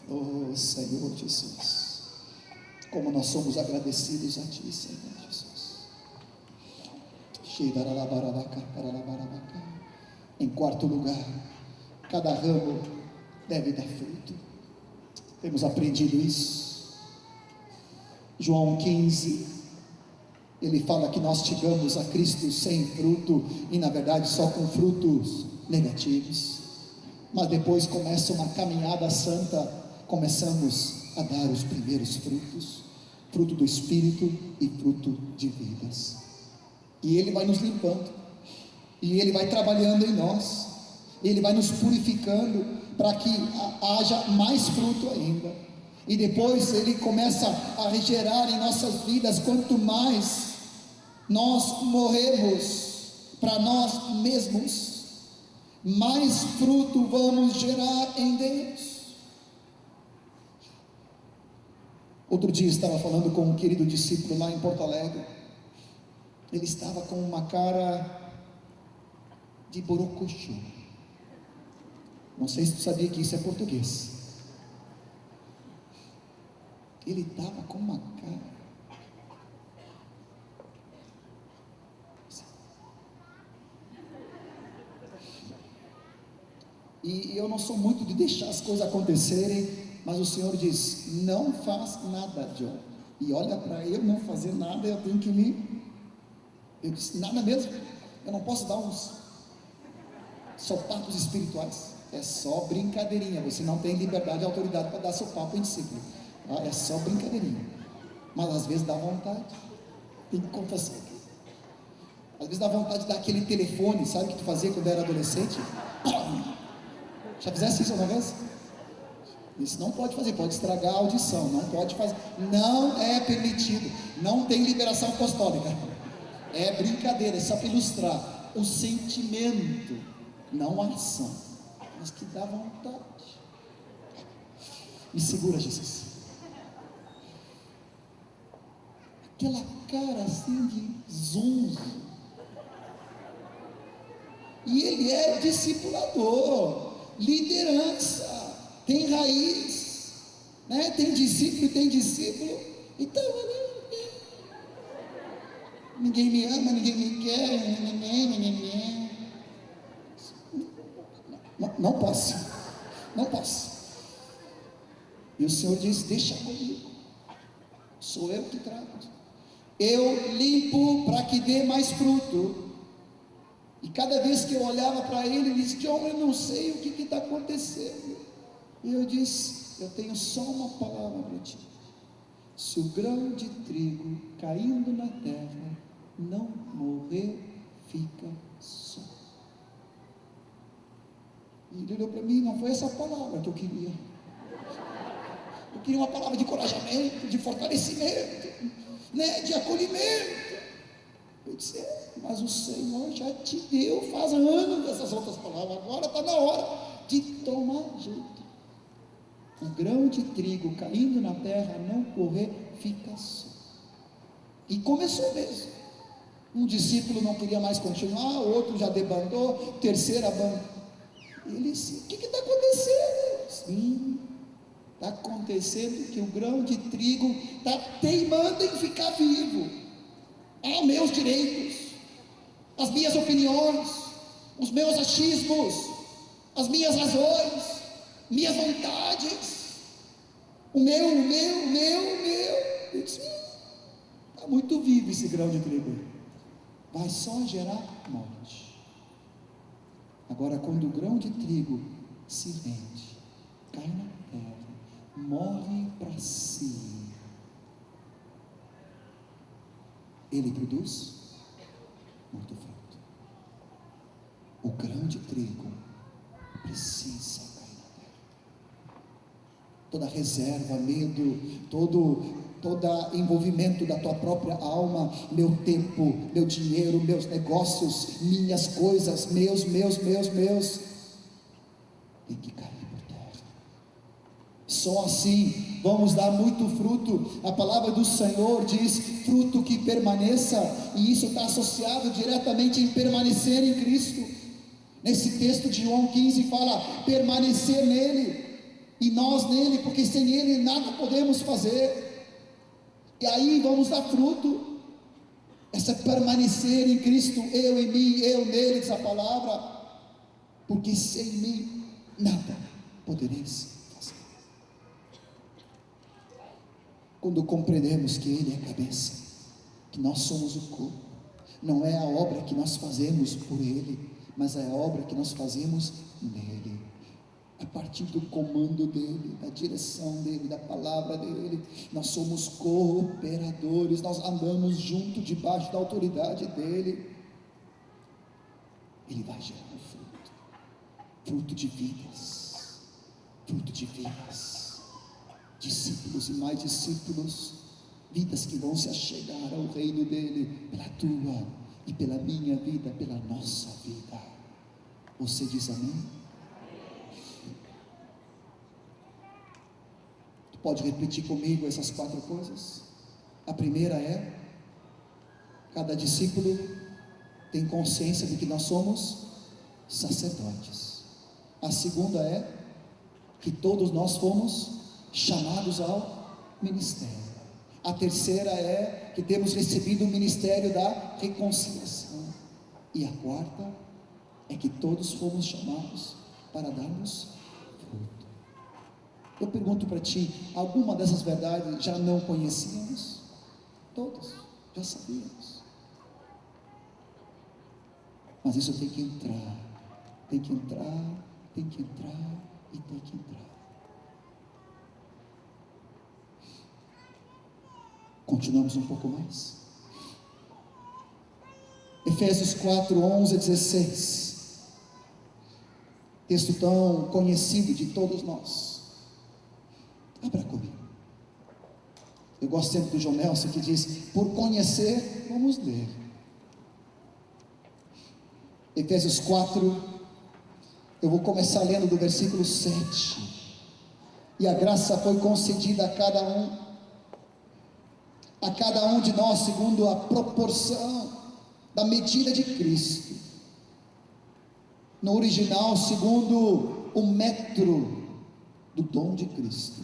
Oh Senhor Jesus, como nós somos agradecidos a Ti, Senhor Jesus. Em quarto lugar, cada ramo deve dar fruto. Temos aprendido isso. João 15, ele fala que nós chegamos a Cristo sem fruto, e na verdade só com frutos negativos. Mas depois começa uma caminhada santa, começamos a dar os primeiros frutos, fruto do Espírito e fruto de vidas. E Ele vai nos limpando, e Ele vai trabalhando em nós, Ele vai nos purificando para que haja mais fruto ainda. E depois Ele começa a gerar em nossas vidas. Quanto mais nós morremos para nós mesmos, mais fruto vamos gerar em Deus. Outro dia estava falando com um querido discípulo lá em Porto Alegre. Ele estava com uma cara de borocochô. Não sei se tu sabia que isso é português. Ele estava com uma cara. E eu não sou muito de deixar as coisas acontecerem, mas o Senhor diz: não faz nada, John. E olha, para eu não fazer nada, eu tenho que eu disse: nada mesmo, eu não posso dar uns sopapos espirituais. É só brincadeirinha. Você não tem liberdade e autoridade para dar sopapo em discípulo. É só brincadeirinha. Mas às vezes dá vontade. Tem que confessar. Às vezes dá vontade de dar aquele telefone, sabe o que tu fazia quando era adolescente? Já fizesse isso uma vez? Isso não pode fazer, pode estragar a audição, não pode fazer, não é permitido, não tem liberação apostólica. É brincadeira, é só para ilustrar o sentimento, não a ação, mas que dá vontade. Me segura, Jesus. Aquela cara assim de zonzo. E ele é discipulador, liderança, tem raiz, né? Tem discípulo, então ninguém me ama, ninguém me quer, não posso. E o Senhor diz: deixa comigo. sou eu que trato. Eu limpo para que dê mais fruto. E cada vez que eu olhava para ele, ele disse: John, eu não sei o que está acontecendo. E eu disse: eu tenho só uma palavra para ti. Se o grão de trigo caindo na terra não morrer, fica só. E ele olhou para mim: não foi essa palavra que eu queria. Eu queria uma palavra de encorajamento, de fortalecimento, né, de acolhimento. Eu disse: mas o Senhor já te deu faz anos essas outras palavras, agora está na hora de tomar jeito. O grão de trigo caindo na terra não correr, fica só. E começou mesmo. Um discípulo não queria mais continuar, o outro já debandou, o terceiro abandonou. Ele disse: o que está acontecendo? Sim, está acontecendo que o grão de trigo está teimando em ficar vivo. Meus direitos, as minhas opiniões, os meus achismos, as minhas razões, minhas vontades, o meu. Eu disse: está muito vivo esse grão de trigo, vai só gerar morte. Agora, quando o grão de trigo se rende, cai na terra, morre para si, ele produz muito fruto. O grão de trigo precisa cair na terra. Toda reserva, medo, todo envolvimento da tua própria alma, meu tempo, meu dinheiro, meus negócios, minhas coisas, meus, tem que cair por terra. Só assim vamos dar muito fruto. A palavra do Senhor diz: fruto que permaneça, e isso está associado diretamente em permanecer em Cristo. Nesse texto de João 15 fala: permanecer nele, e nós nele, porque sem ele nada podemos fazer. E aí vamos dar fruto. Essa permanecer em Cristo, eu em mim, eu nele, diz a palavra, porque sem mim nada podereis fazer. Quando compreendemos que Ele é a cabeça, que nós somos o corpo, não é a obra que nós fazemos por Ele, mas é a obra que nós fazemos nele, a partir do comando dele, da direção dele, da palavra dele. Nós somos cooperadores, nós andamos junto, debaixo da autoridade dele. Ele vai gerar um fruto de vidas, discípulos e mais discípulos, vidas que vão se achegar ao reino dele, pela tua e pela minha vida, pela nossa vida. Você diz amém? Tu pode repetir comigo essas 4 coisas? A primeira é: cada discípulo tem consciência de que nós somos sacerdotes. A segunda é que todos nós fomos chamados ao ministério. A terceira é que temos recebido o ministério da reconciliação. E a quarta é que todos fomos chamados para darmos fruto. Eu pergunto para ti: alguma dessas verdades já não conhecíamos? Todas, já sabíamos. Mas isso tem que entrar, e tem que entrar. Continuamos um pouco mais. Efésios 4, 11 a 16. Texto tão conhecido de todos nós. Abra comigo. Eu gosto sempre do João Nelson, que diz: por conhecer, vamos ler. Efésios 4, eu vou começar lendo do versículo 7. E a graça foi concedida a cada um de nós, segundo a proporção da medida de Cristo. No original, segundo o metro do dom de Cristo.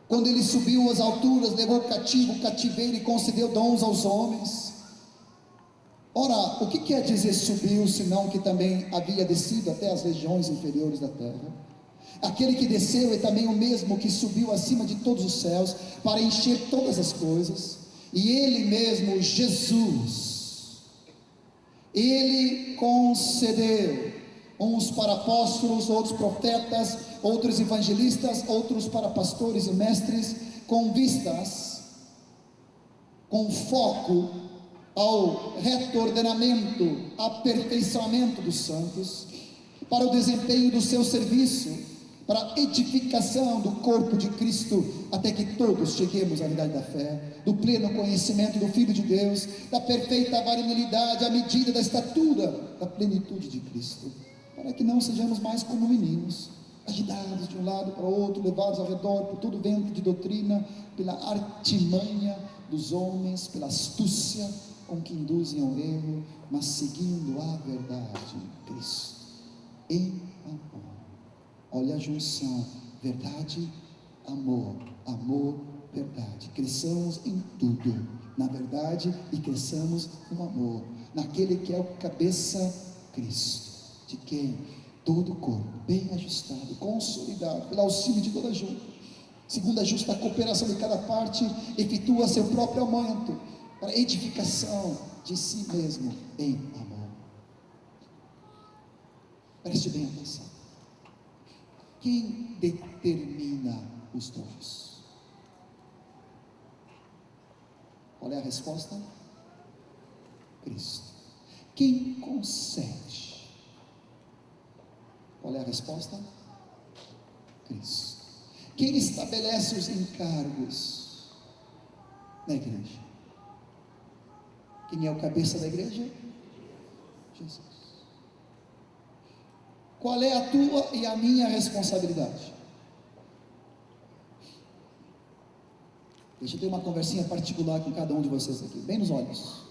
Quando ele subiu às alturas, levou cativo o cativeiro e concedeu dons aos homens. Ora, o que quer dizer subiu, senão que também havia descido até as regiões inferiores da terra? Aquele que desceu é também o mesmo que subiu acima de todos os céus para encher todas as coisas. E Ele mesmo, Jesus, Ele concedeu uns para apóstolos, outros profetas, outros evangelistas, outros para pastores e mestres, com vistas, com foco ao retordenamento, aperfeiçoamento dos santos, para o desempenho do seu serviço, para a edificação do corpo de Cristo, até que todos cheguemos à unidade da fé, do pleno conhecimento do Filho de Deus, da perfeita varonilidade, à medida da estatura da plenitude de Cristo, para que não sejamos mais como meninos, agitados de um lado para o outro, levados ao redor por todo vento de doutrina, pela artimanha dos homens, pela astúcia com que induzem ao erro, mas seguindo a verdade em Cristo, em amor. Olha a junção, verdade, amor, amor, verdade. Cresçamos em tudo, na verdade, e cresçamos no amor, naquele que é o cabeça, Cristo, de quem todo o corpo, bem ajustado, consolidado, pelo auxílio de toda junta, segundo a justa cooperação de cada parte, efetua seu próprio aumento, para a edificação de si mesmo em amor. Preste bem atenção. Quem determina os dons? Qual é a resposta? Cristo. Quem concede? Qual é a resposta? Cristo. Quem estabelece os encargos na igreja? Quem é o cabeça da igreja? Jesus. Qual é a tua e a minha responsabilidade? Deixa eu ter uma conversinha particular com cada um de vocês aqui, bem nos olhos,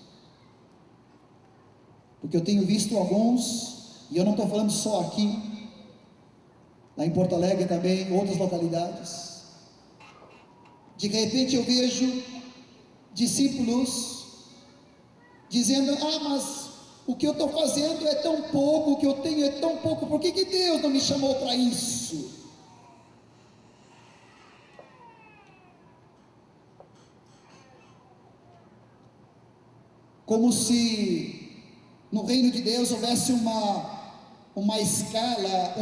porque eu tenho visto alguns, e eu não estou falando só aqui, lá em Porto Alegre também, em outras localidades, de repente eu vejo discípulos dizendo: mas o que eu estou fazendo é tão pouco, o que eu tenho é tão pouco, por que Deus não me chamou para isso? Como se no reino de Deus houvesse uma escala,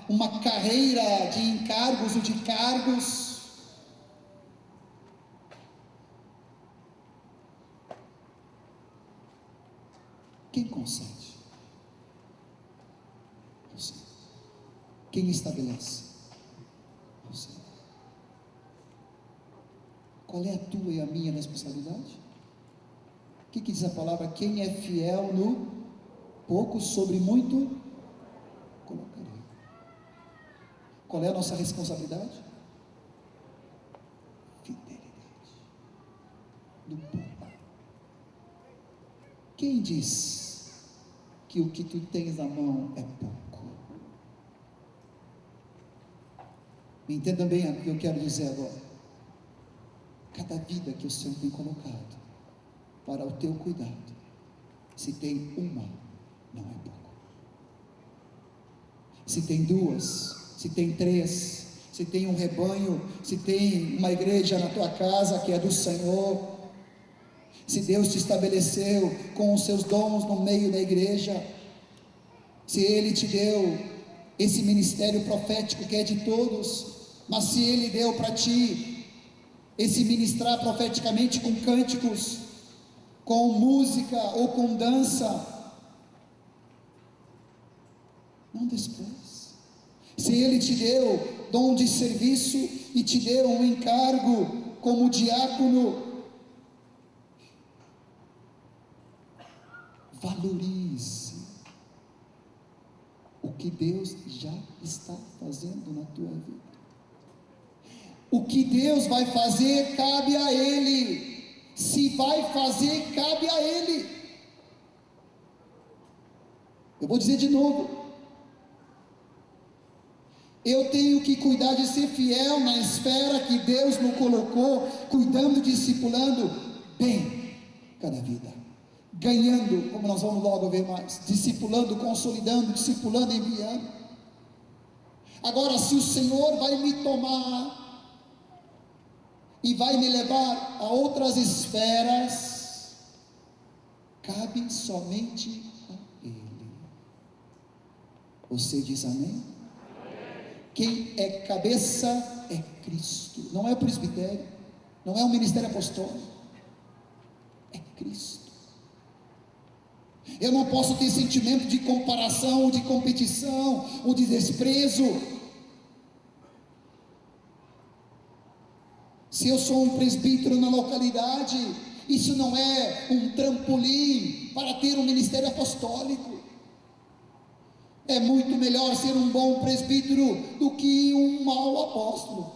uma carreira de encargos ou de cargos. Quem concede? Você. Quem estabelece? Você. Qual é a tua e a minha responsabilidade? O que diz a palavra? Quem é fiel no pouco, sobre muito colocarei. Qual é a nossa responsabilidade? Fidelidade no pouco. Quem diz que o que tu tens na mão é pouco? Me entenda bem o que eu quero dizer agora. Cada vida que o Senhor tem colocado para o teu cuidado, se tem uma, não é pouco. Se tem duas, se tem três, se tem um rebanho, se tem uma igreja na tua casa que é do Senhor, se Deus te estabeleceu com os seus dons no meio da igreja, se Ele te deu esse ministério profético que é de todos, mas se Ele deu para ti esse ministrar profeticamente com cânticos, com música ou com dança, não despreze. Se Ele te deu dom de serviço e te deu um encargo como diácono, valorize o que Deus já está fazendo na tua vida. O que Deus vai fazer cabe a Ele. Se vai fazer, cabe a Ele. Eu vou dizer de novo: eu tenho que cuidar de ser fiel na esfera que Deus me colocou, cuidando, discipulando bem cada vida, ganhando, como nós vamos logo ver mais, discipulando, consolidando, discipulando, enviando. Agora, se o Senhor vai me tomar e vai me levar a outras esferas, cabe somente a Ele. Você diz amém? Quem é cabeça é Cristo, não é o presbitério, não é o ministério apostólico, é Cristo. Eu não posso ter sentimento de comparação, ou de competição, ou de desprezo. Se eu sou um presbítero na localidade, isso não é um trampolim para ter um ministério apostólico. É muito melhor ser um bom presbítero do que um mau apóstolo.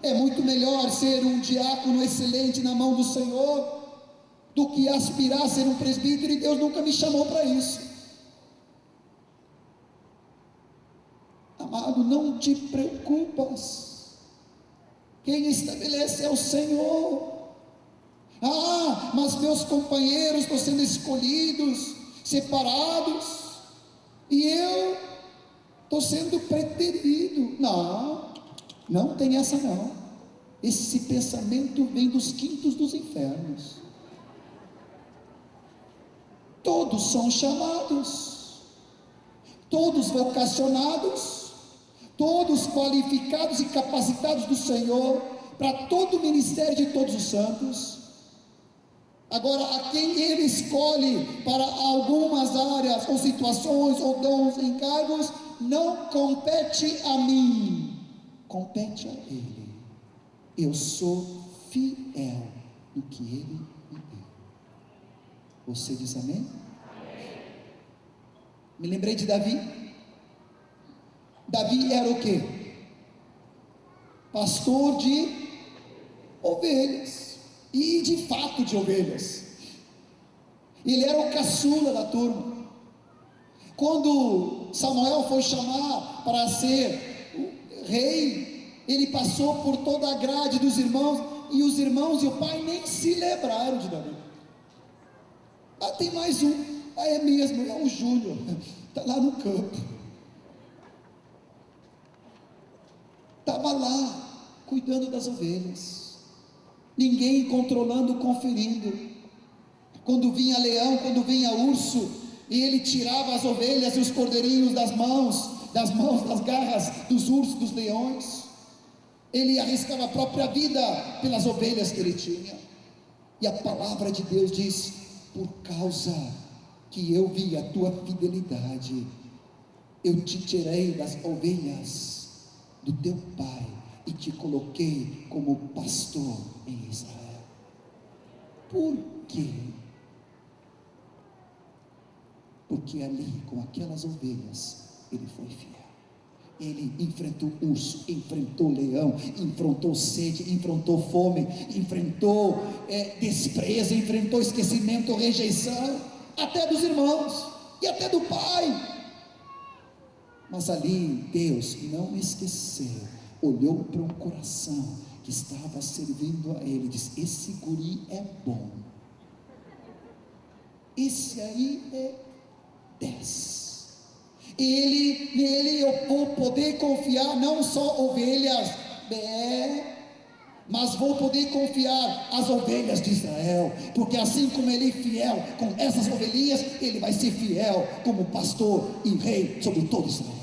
É muito melhor ser um diácono excelente na mão do Senhor do que aspirar a ser um presbítero, e Deus nunca me chamou para isso. Amado, não te preocupas, quem estabelece é o Senhor. Mas meus companheiros estão sendo escolhidos, separados, e eu estou sendo preterido. Não tem essa não. Esse pensamento vem dos quintos dos infernos. Todos são chamados, todos vocacionados, todos qualificados e capacitados do Senhor para todo o ministério de todos os santos. Agora, a quem Ele escolhe para algumas áreas, ou situações, ou dons, encargos, não compete a mim, compete a Ele. Eu sou fiel no que Ele me deu. Você diz amém? Me lembrei de Davi. Davi era o quê? Pastor de ovelhas, e de fato de ovelhas. Ele era o caçula da turma. Quando Samuel foi chamar para ser rei, ele passou por toda a grade dos irmãos, e os irmãos e o pai nem se lembraram de Davi. Tem mais um. É mesmo, é o Júnior, está lá no campo, estava lá cuidando das ovelhas, ninguém controlando, conferindo. Quando vinha leão, quando vinha urso, ele tirava as ovelhas e os cordeirinhos das mãos, das garras dos ursos, dos leões. Ele arriscava a própria vida pelas ovelhas que ele tinha. E a palavra de Deus diz: por causa que eu vi a tua fidelidade, eu te tirei das ovelhas do teu pai e te coloquei como pastor em Israel. Por quê? Porque ali, com aquelas ovelhas, ele foi fiel. Ele enfrentou urso, enfrentou leão, enfrentou sede, enfrentou fome, enfrentou desprezo, enfrentou esquecimento, rejeição, até dos irmãos e até do pai. Mas ali Deus não esqueceu, olhou para um coração que estava servindo a ele, disse: esse guri é bom, esse aí é 10. Nele eu vou poder confiar, não só ovelhas, mas vou poder confiar as ovelhas de Israel, porque assim como ele é fiel com essas ovelhinhas, ele vai ser fiel como pastor e rei sobre todo Israel.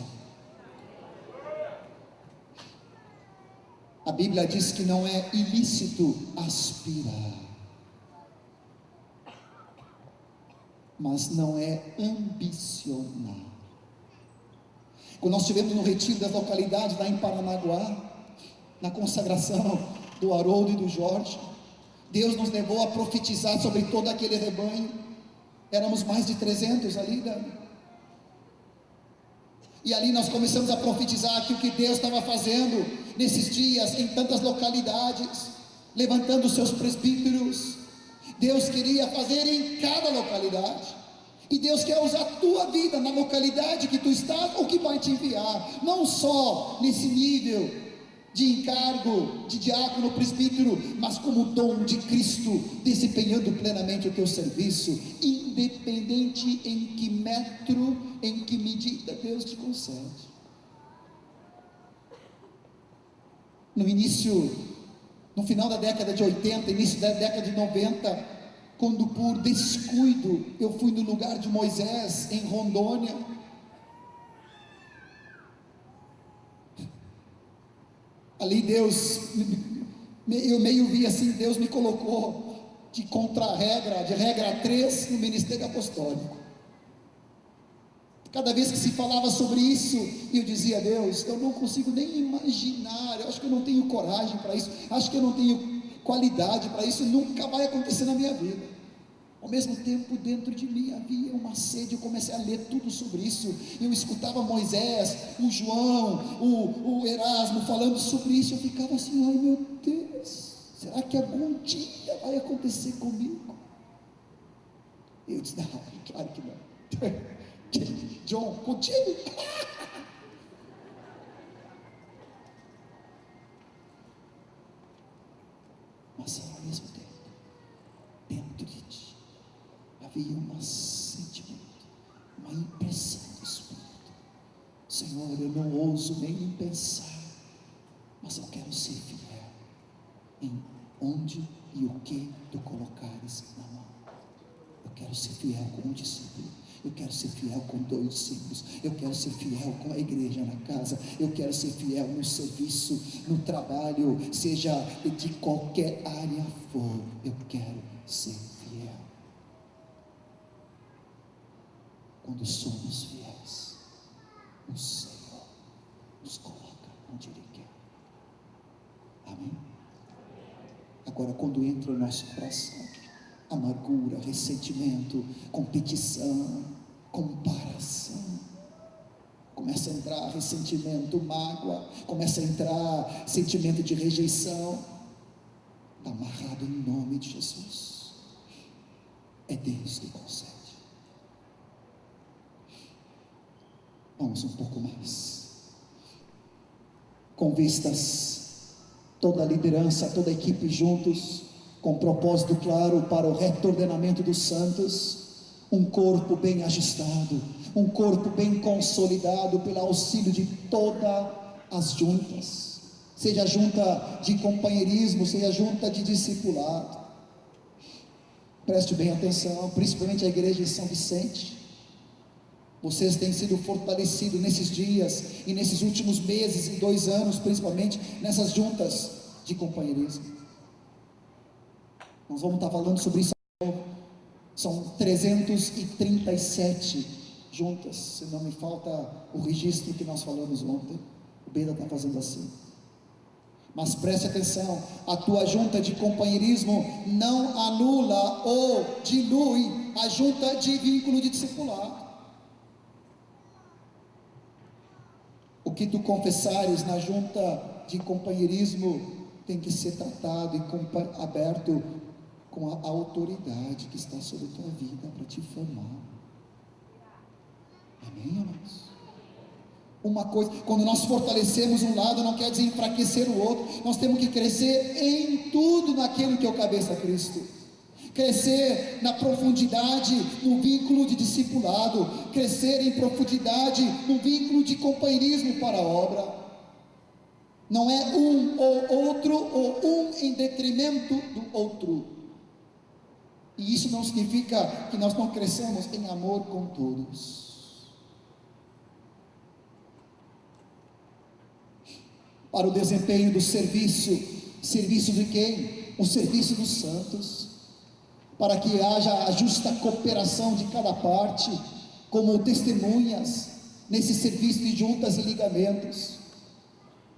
A Bíblia diz que não é ilícito aspirar, mas não é ambicionar. Quando nós estivemos no retiro das localidades lá em Paranaguá, na consagração do Haroldo e do Jorge, Deus nos levou a profetizar sobre todo aquele rebanho. Éramos mais de 300 ali, Dani. E ali nós começamos a profetizar aquilo que Deus estava fazendo nesses dias em tantas localidades, levantando os seus presbíteros. Deus queria fazer em cada localidade. E Deus quer usar a tua vida na localidade que tu estás ou que vai te enviar, não só nesse nível de encargo, de diácono, presbítero, mas como dom de Cristo, desempenhando plenamente o teu serviço, independente em que metro, em que medida Deus te concede. No final da década de 80, início da década de 90, quando por descuido eu fui no lugar de Moisés, em Rondônia, ali eu meio vi assim, Deus me colocou de contra-regra, de regra 3 no ministério apostólico. Cada vez que se falava sobre isso, eu dizia: Deus, eu não consigo nem imaginar, eu acho que eu não tenho coragem para isso, acho que eu não tenho qualidade para isso, nunca vai acontecer na minha vida. Ao mesmo tempo, dentro de mim havia uma sede. Eu comecei a ler tudo sobre isso. Eu escutava Moisés, o João, o Erasmo falando sobre isso. Eu ficava assim: ai meu Deus, será que algum dia vai acontecer comigo? Eu disse: não, claro que não. John, contigo? Mas ao mesmo tempo, dentro de ti havia um sentimento, uma impressão do Espírito: Senhor, eu não ouso nem pensar, mas eu quero ser fiel em onde e o que tu colocares na mão. Eu quero ser fiel com um discípulo, eu quero ser fiel com 2 discípulos, eu quero ser fiel com a igreja na casa, eu quero ser fiel no serviço, no trabalho, seja de qualquer área for, eu quero ser fiel. Quando somos fiéis, o Senhor nos coloca onde Ele quer. Amém? Agora, quando entra o nosso coração amargura, ressentimento, competição, comparação, começa a entrar ressentimento, mágoa, começa a entrar sentimento de rejeição, está amarrado em nome de Jesus. É Deus que concede. Vamos um pouco mais. Com vistas, toda a liderança, toda a equipe juntos, com propósito claro para o retornamento dos santos, um corpo bem ajustado, um corpo bem consolidado pelo auxílio de todas as juntas, seja a junta de companheirismo, seja a junta de discipulado. Preste bem atenção, principalmente a igreja de São Vicente. Vocês têm sido fortalecidos nesses dias e nesses últimos meses e 2 anos, principalmente nessas juntas de companheirismo. Nós vamos estar falando sobre isso. São 337 juntas, se não me falta o registro que nós falamos ontem. O Beda está fazendo assim. Mas preste atenção, a tua junta de companheirismo não anula ou dilui a junta de vínculo de discipulado. O que tu confessares na junta de companheirismo tem que ser tratado e aberto com a autoridade que está sobre a tua vida para te formar. Amém, amados? Uma coisa, quando nós fortalecemos um lado, não quer dizer enfraquecer o outro. Nós temos que crescer em tudo naquilo que é o cabeça Cristo. Crescer na profundidade no vínculo de discipulado, crescer em profundidade no vínculo de companheirismo para a obra. Não é um ou outro, ou um em detrimento do outro. E isso não significa que nós não cresçamos em amor com todos. Para o desempenho do serviço de quem? O serviço dos santos, para que haja a justa cooperação de cada parte, como testemunhas, nesse serviço de juntas e ligamentos,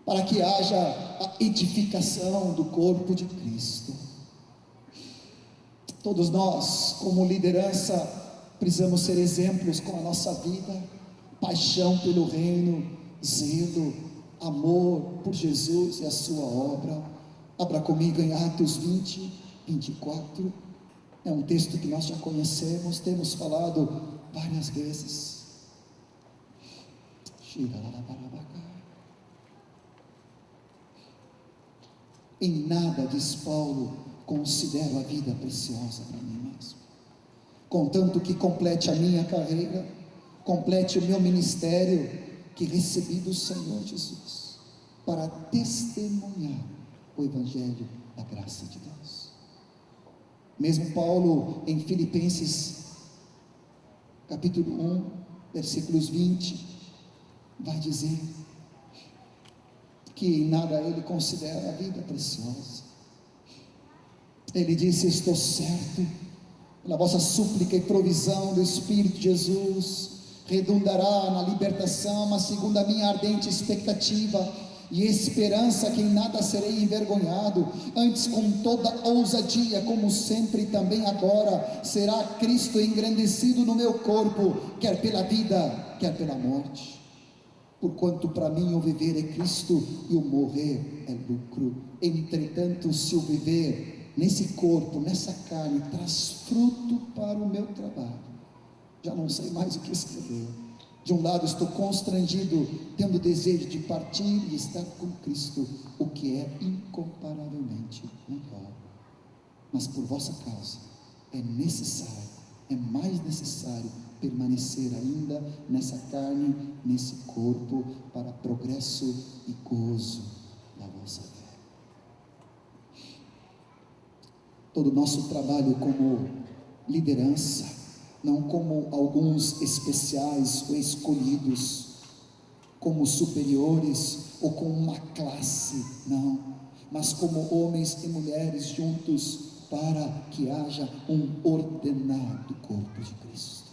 para que haja a edificação do corpo de Cristo. Todos nós, como liderança, precisamos ser exemplos com a nossa vida, paixão pelo reino, zelo, amor por Jesus e a sua obra. Abra comigo em Atos 20, 24, é um texto que nós já conhecemos, temos falado várias vezes. Em nada, diz Paulo, considero a vida preciosa para mim mesmo, contanto que complete a minha carreira, complete o meu ministério, que recebi do Senhor Jesus, para testemunhar o Evangelho da graça de Deus. Mesmo Paulo, em Filipenses, capítulo 1, versículos 20, vai dizer que em nada ele considera a vida preciosa. Ele disse: estou certo, pela vossa súplica e provisão do Espírito de Jesus, redundará na libertação, mas segundo a minha ardente expectativa e esperança, que em nada serei envergonhado, antes com toda ousadia, como sempre também agora, será Cristo engrandecido no meu corpo, quer pela vida, quer pela morte. Porquanto para mim o viver é Cristo e o morrer é lucro. Entretanto, se o viver nesse corpo, nessa carne, traz fruto para o meu trabalho, já não sei mais o que escrever. De um lado estou constrangido, tendo desejo de partir e estar com Cristo, o que é incomparavelmente melhor. Mas por vossa causa é necessário, é mais necessário permanecer ainda nessa carne, nesse corpo, para progresso e gozo da vossa fé. Todo o nosso trabalho como liderança, não como alguns especiais ou escolhidos, como superiores ou como uma classe, não, mas como homens e mulheres juntos, para que haja um ordenado corpo de Cristo.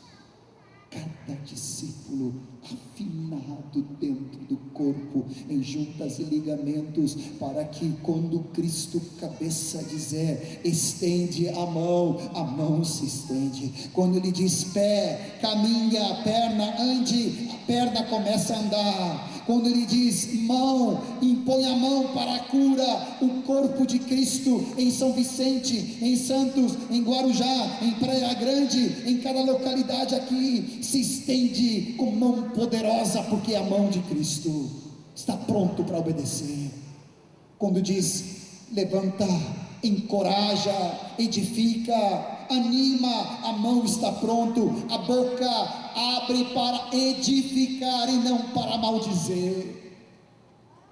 Cada discípulo afinado dentro do corpo, em juntas e ligamentos, para que quando Cristo cabeça dizer, estende a mão se estende. Quando ele diz pé, caminha, a perna ande, a perna começa a andar. Quando ele diz mão, impõe a mão para a cura. O corpo de Cristo em São Vicente, em Santos, em Guarujá, em Praia Grande, em cada localidade aqui, se estende com mão poderosa, porque a mão de Cristo está pronto para obedecer. Quando diz levanta, encoraja, edifica, anima, a mão está pronto, a boca abre para edificar e não para maldizer,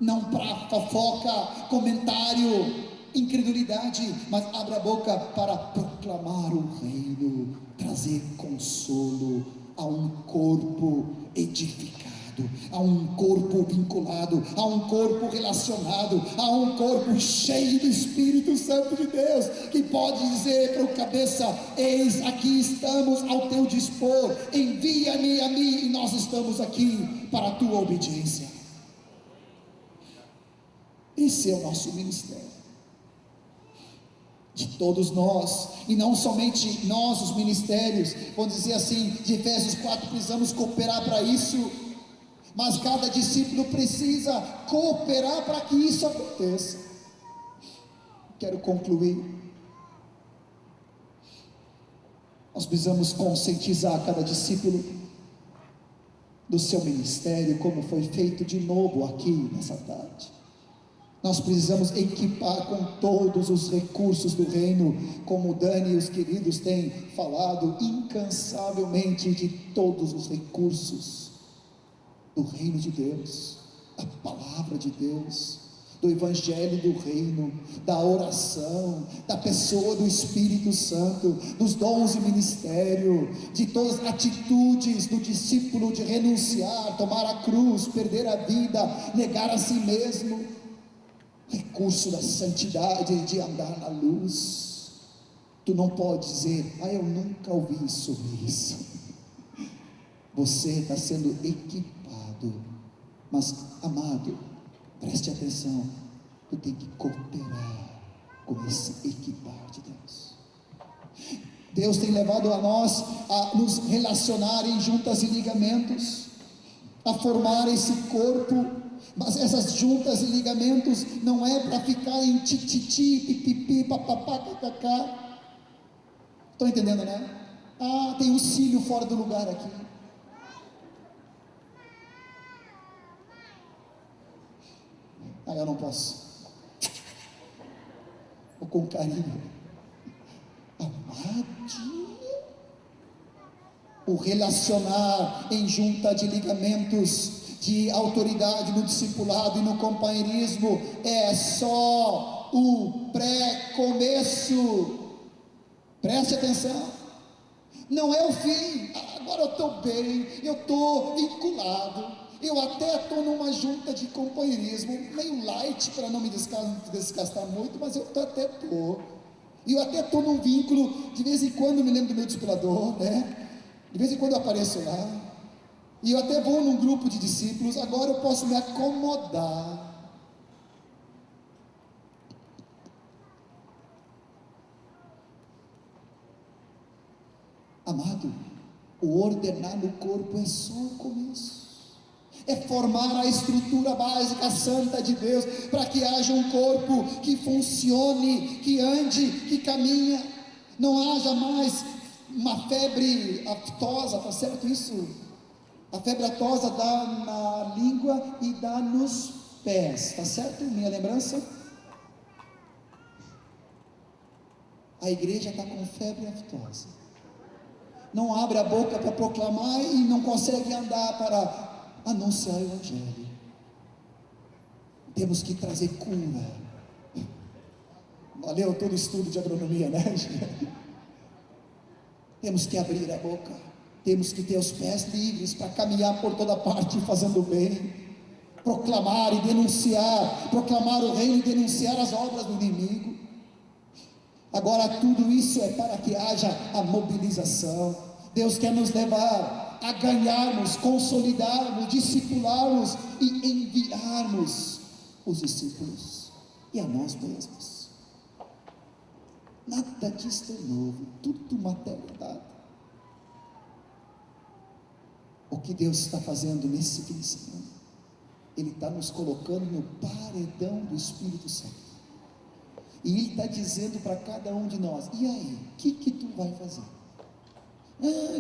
não para fofoca, comentário, incredulidade, mas abre a boca para proclamar o reino, trazer consolo a um corpo edificado, a um corpo vinculado, a um corpo relacionado, a um corpo cheio do Espírito Santo de Deus, que pode dizer para o cabeça: eis aqui estamos ao teu dispor, envia-me a mim, e nós estamos aqui para a tua obediência. Esse é o nosso ministério, de todos nós, e não somente nós, os ministérios. Vamos dizer assim, de Efésios 4, precisamos cooperar para isso, mas cada discípulo precisa cooperar para que isso aconteça. Quero concluir. Nós precisamos conscientizar cada discípulo do seu ministério, como foi feito de novo aqui nessa tarde. Nós precisamos equipar com todos os recursos do reino, como o Dani e os queridos têm falado incansavelmente, de todos os recursos do reino de Deus, da palavra de Deus, do evangelho do reino, da oração, da pessoa do Espírito Santo, dos dons de ministério, de todas as atitudes do discípulo, de renunciar, tomar a cruz, perder a vida, negar a si mesmo, recurso da santidade, de andar na luz. Tu não pode dizer: eu nunca ouvi sobre isso. Você está sendo equipado, mas amado, preste atenção, tu tem que cooperar com esse equipar de Deus. Deus tem levado a nós a nos relacionar em juntas e ligamentos, a formar esse corpo. Mas essas juntas e ligamentos não é para ficar em tititi, pipipi, papapá, cacacá. Estão entendendo, né? Tem um cílio fora do lugar aqui. Eu não posso. com carinho. Amadinho. O relacionar em junta de ligamentos de autoridade no discipulado e no companheirismo é só o pré-começo. Preste atenção, não é o fim. Agora eu estou bem, eu estou vinculado, eu até estou numa junta de companheirismo meio light, para não me desgastar muito, mas eu até estou, e eu até estou num vínculo. De vez em quando me lembro do meu discipulador, né? De vez em quando eu apareço lá, e eu até vou num grupo de discípulos. Agora eu posso me acomodar. Amado, o ordenar no corpo é só o começo. É formar a estrutura básica santa de Deus, para que haja um corpo que funcione, que ande, que caminha. Não haja mais uma febre aftosa, tá certo isso? A febre aftosa dá na língua e dá nos pés, tá certo? Minha lembrança? A igreja está com febre aftosa, não abre a boca para proclamar e não consegue andar para anunciar o evangelho. Temos que trazer cura. Valeu todo estudo de agronomia, né? Temos que abrir a boca, temos que ter os pés livres para caminhar por toda parte fazendo bem, proclamar e denunciar, proclamar o reino e denunciar as obras do inimigo. Agora tudo isso é para que haja a mobilização. Deus quer nos levar a ganharmos, consolidarmos, discipularmos e enviarmos os discípulos e a nós mesmos. Nada disso é novo, tudo matéria dada. O que Deus está fazendo nesse fim de semana, Ele está nos colocando no paredão do Espírito Santo, e Ele está dizendo para cada um de nós: e aí, o que tu vai fazer?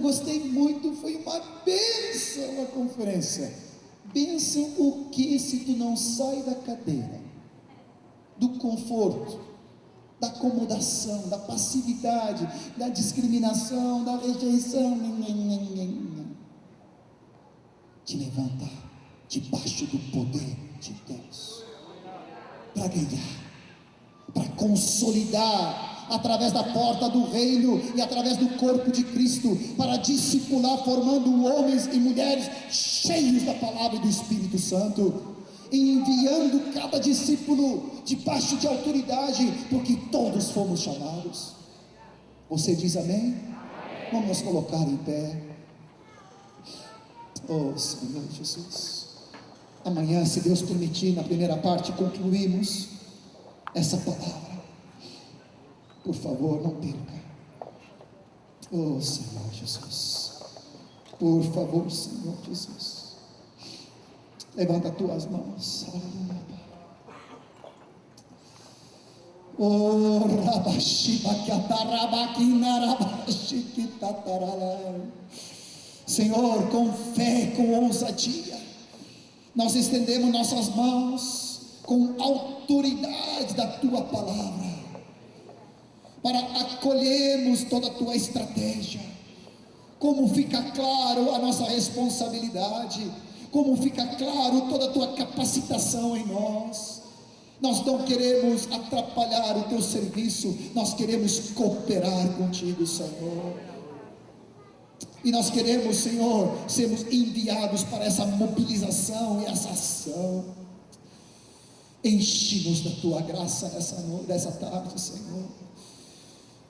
Gostei muito, foi uma bênção a conferência. Bênção o que, se tu não sai da cadeira, do conforto, da acomodação, da passividade, da discriminação, da rejeição, te levantar debaixo do poder de Deus, para ganhar, para consolidar, através da porta do reino e através do corpo de Cristo, para discipular, formando homens e mulheres cheios da palavra e do Espírito Santo, e enviando cada discípulo debaixo de autoridade, porque todos fomos chamados. Você diz amém? Vamos nos colocar em pé. Oh Senhor Jesus, amanhã, se Deus permitir, na primeira parte concluímos essa palavra. Por favor, não perca. Oh Senhor Jesus, por favor, Senhor Jesus, levanta as tuas mãos. Oh Senhor, com fé, com ousadia, nós estendemos nossas mãos com autoridade da tua palavra, para acolhermos toda a tua estratégia. Como fica claro a nossa responsabilidade, como fica claro toda a tua capacitação em nós. Nós não queremos atrapalhar o teu serviço, nós queremos cooperar contigo, Senhor. E nós queremos, Senhor, sermos enviados para essa mobilização e essa ação. Enche-nos da tua graça nessa tarde, Senhor.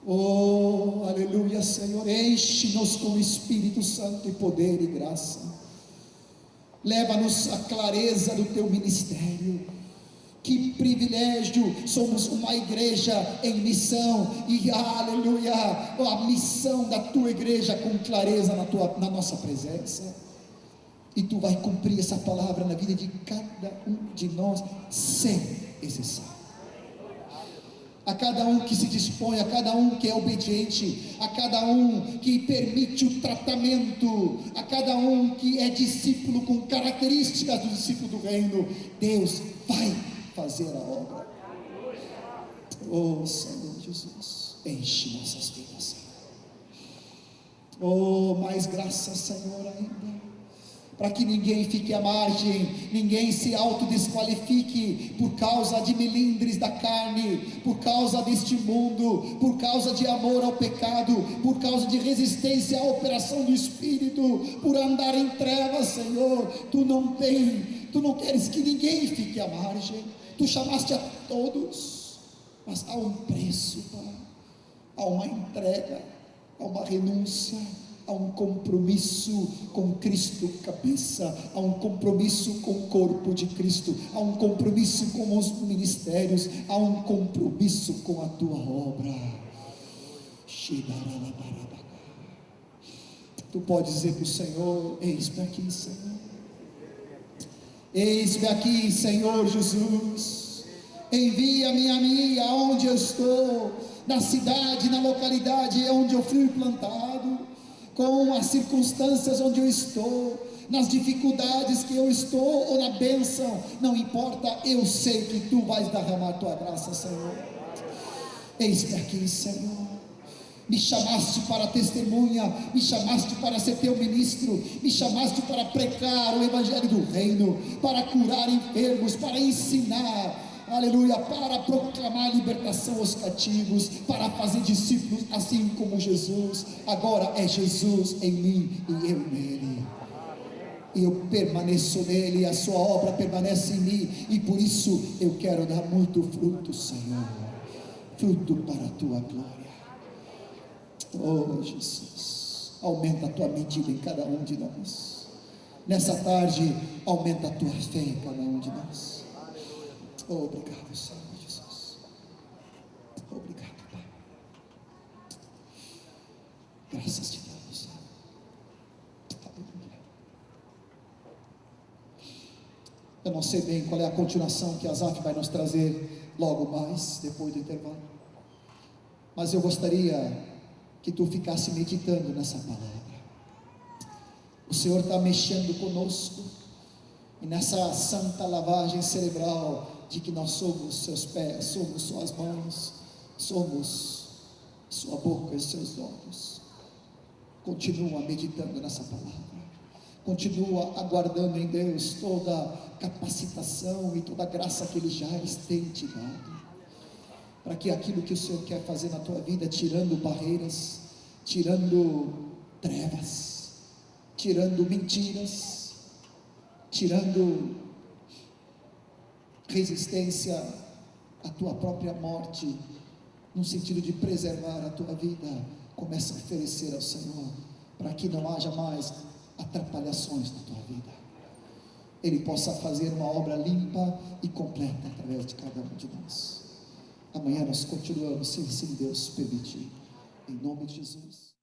Oh, aleluia, Senhor. Enche-nos com o Espírito Santo e poder e graça. Leva-nos à clareza do teu ministério. Que privilégio, somos uma igreja em missão, e aleluia, a missão da tua igreja com clareza na nossa presença, e tu vai cumprir essa palavra na vida de cada um de nós, sem exceção. A cada um que se dispõe, a cada um que é obediente, a cada um que permite o tratamento, a cada um que é discípulo com características do discípulo do reino, Deus vai fazer a obra. Oh Senhor Jesus, enche nossas vidas, Senhor. Oh, mais graça, Senhor, ainda, para que ninguém fique à margem, ninguém se autodesqualifique por causa de melindres da carne, por causa deste mundo, por causa de amor ao pecado, por causa de resistência à operação do Espírito, por andar em trevas, Senhor. Tu não queres que ninguém fique à margem. Tu chamaste a todos, mas há um preço, Pai, há uma entrega, há uma renúncia, há um compromisso com Cristo cabeça, há um compromisso com o corpo de Cristo, há um compromisso com os ministérios, há um compromisso com a tua obra. Tu pode dizer para o Senhor: eis-me aqui, Senhor, eis-me aqui, Senhor Jesus, envia-me a mim aonde eu estou, na cidade, na localidade onde eu fui plantado, com as circunstâncias onde eu estou, nas dificuldades que eu estou, ou na bênção, não importa, eu sei que tu vais derramar tua graça, Senhor. Eis-me aqui, Senhor. Me chamaste para testemunha, me chamaste para ser teu ministro, me chamaste para pregar o evangelho do reino, para curar enfermos, para ensinar, aleluia, para proclamar libertação aos cativos, para fazer discípulos assim como Jesus. Agora é Jesus em mim e eu nele, e eu permaneço nele, a sua obra permanece em mim, e por isso eu quero dar muito fruto, Senhor, fruto para a tua glória. Oh Jesus, aumenta a tua medida em cada um de nós. Nessa tarde, aumenta a tua fé em cada um de nós. Oh, obrigado, Senhor Jesus. Obrigado, Pai. Graças te damos. Aleluia. Eu não sei bem qual é a continuação que Asaf vai nos trazer logo mais, depois do intervalo, mas eu gostaria que tu ficasse meditando nessa palavra. O Senhor está mexendo conosco, e nessa santa lavagem cerebral, de que nós somos seus pés, somos suas mãos, somos sua boca e seus olhos. Continua meditando nessa palavra, continua aguardando em Deus toda a capacitação e toda a graça que Ele já tem te dado, para que aquilo que o Senhor quer fazer na tua vida, tirando barreiras, tirando trevas, tirando mentiras, tirando resistência à tua própria morte, no sentido de preservar a tua vida, começa a oferecer ao Senhor, para que não haja mais atrapalhações na tua vida, Ele possa fazer uma obra limpa e completa através de cada um de nós. Amanhã nós continuamos, se Deus permitir, em nome de Jesus.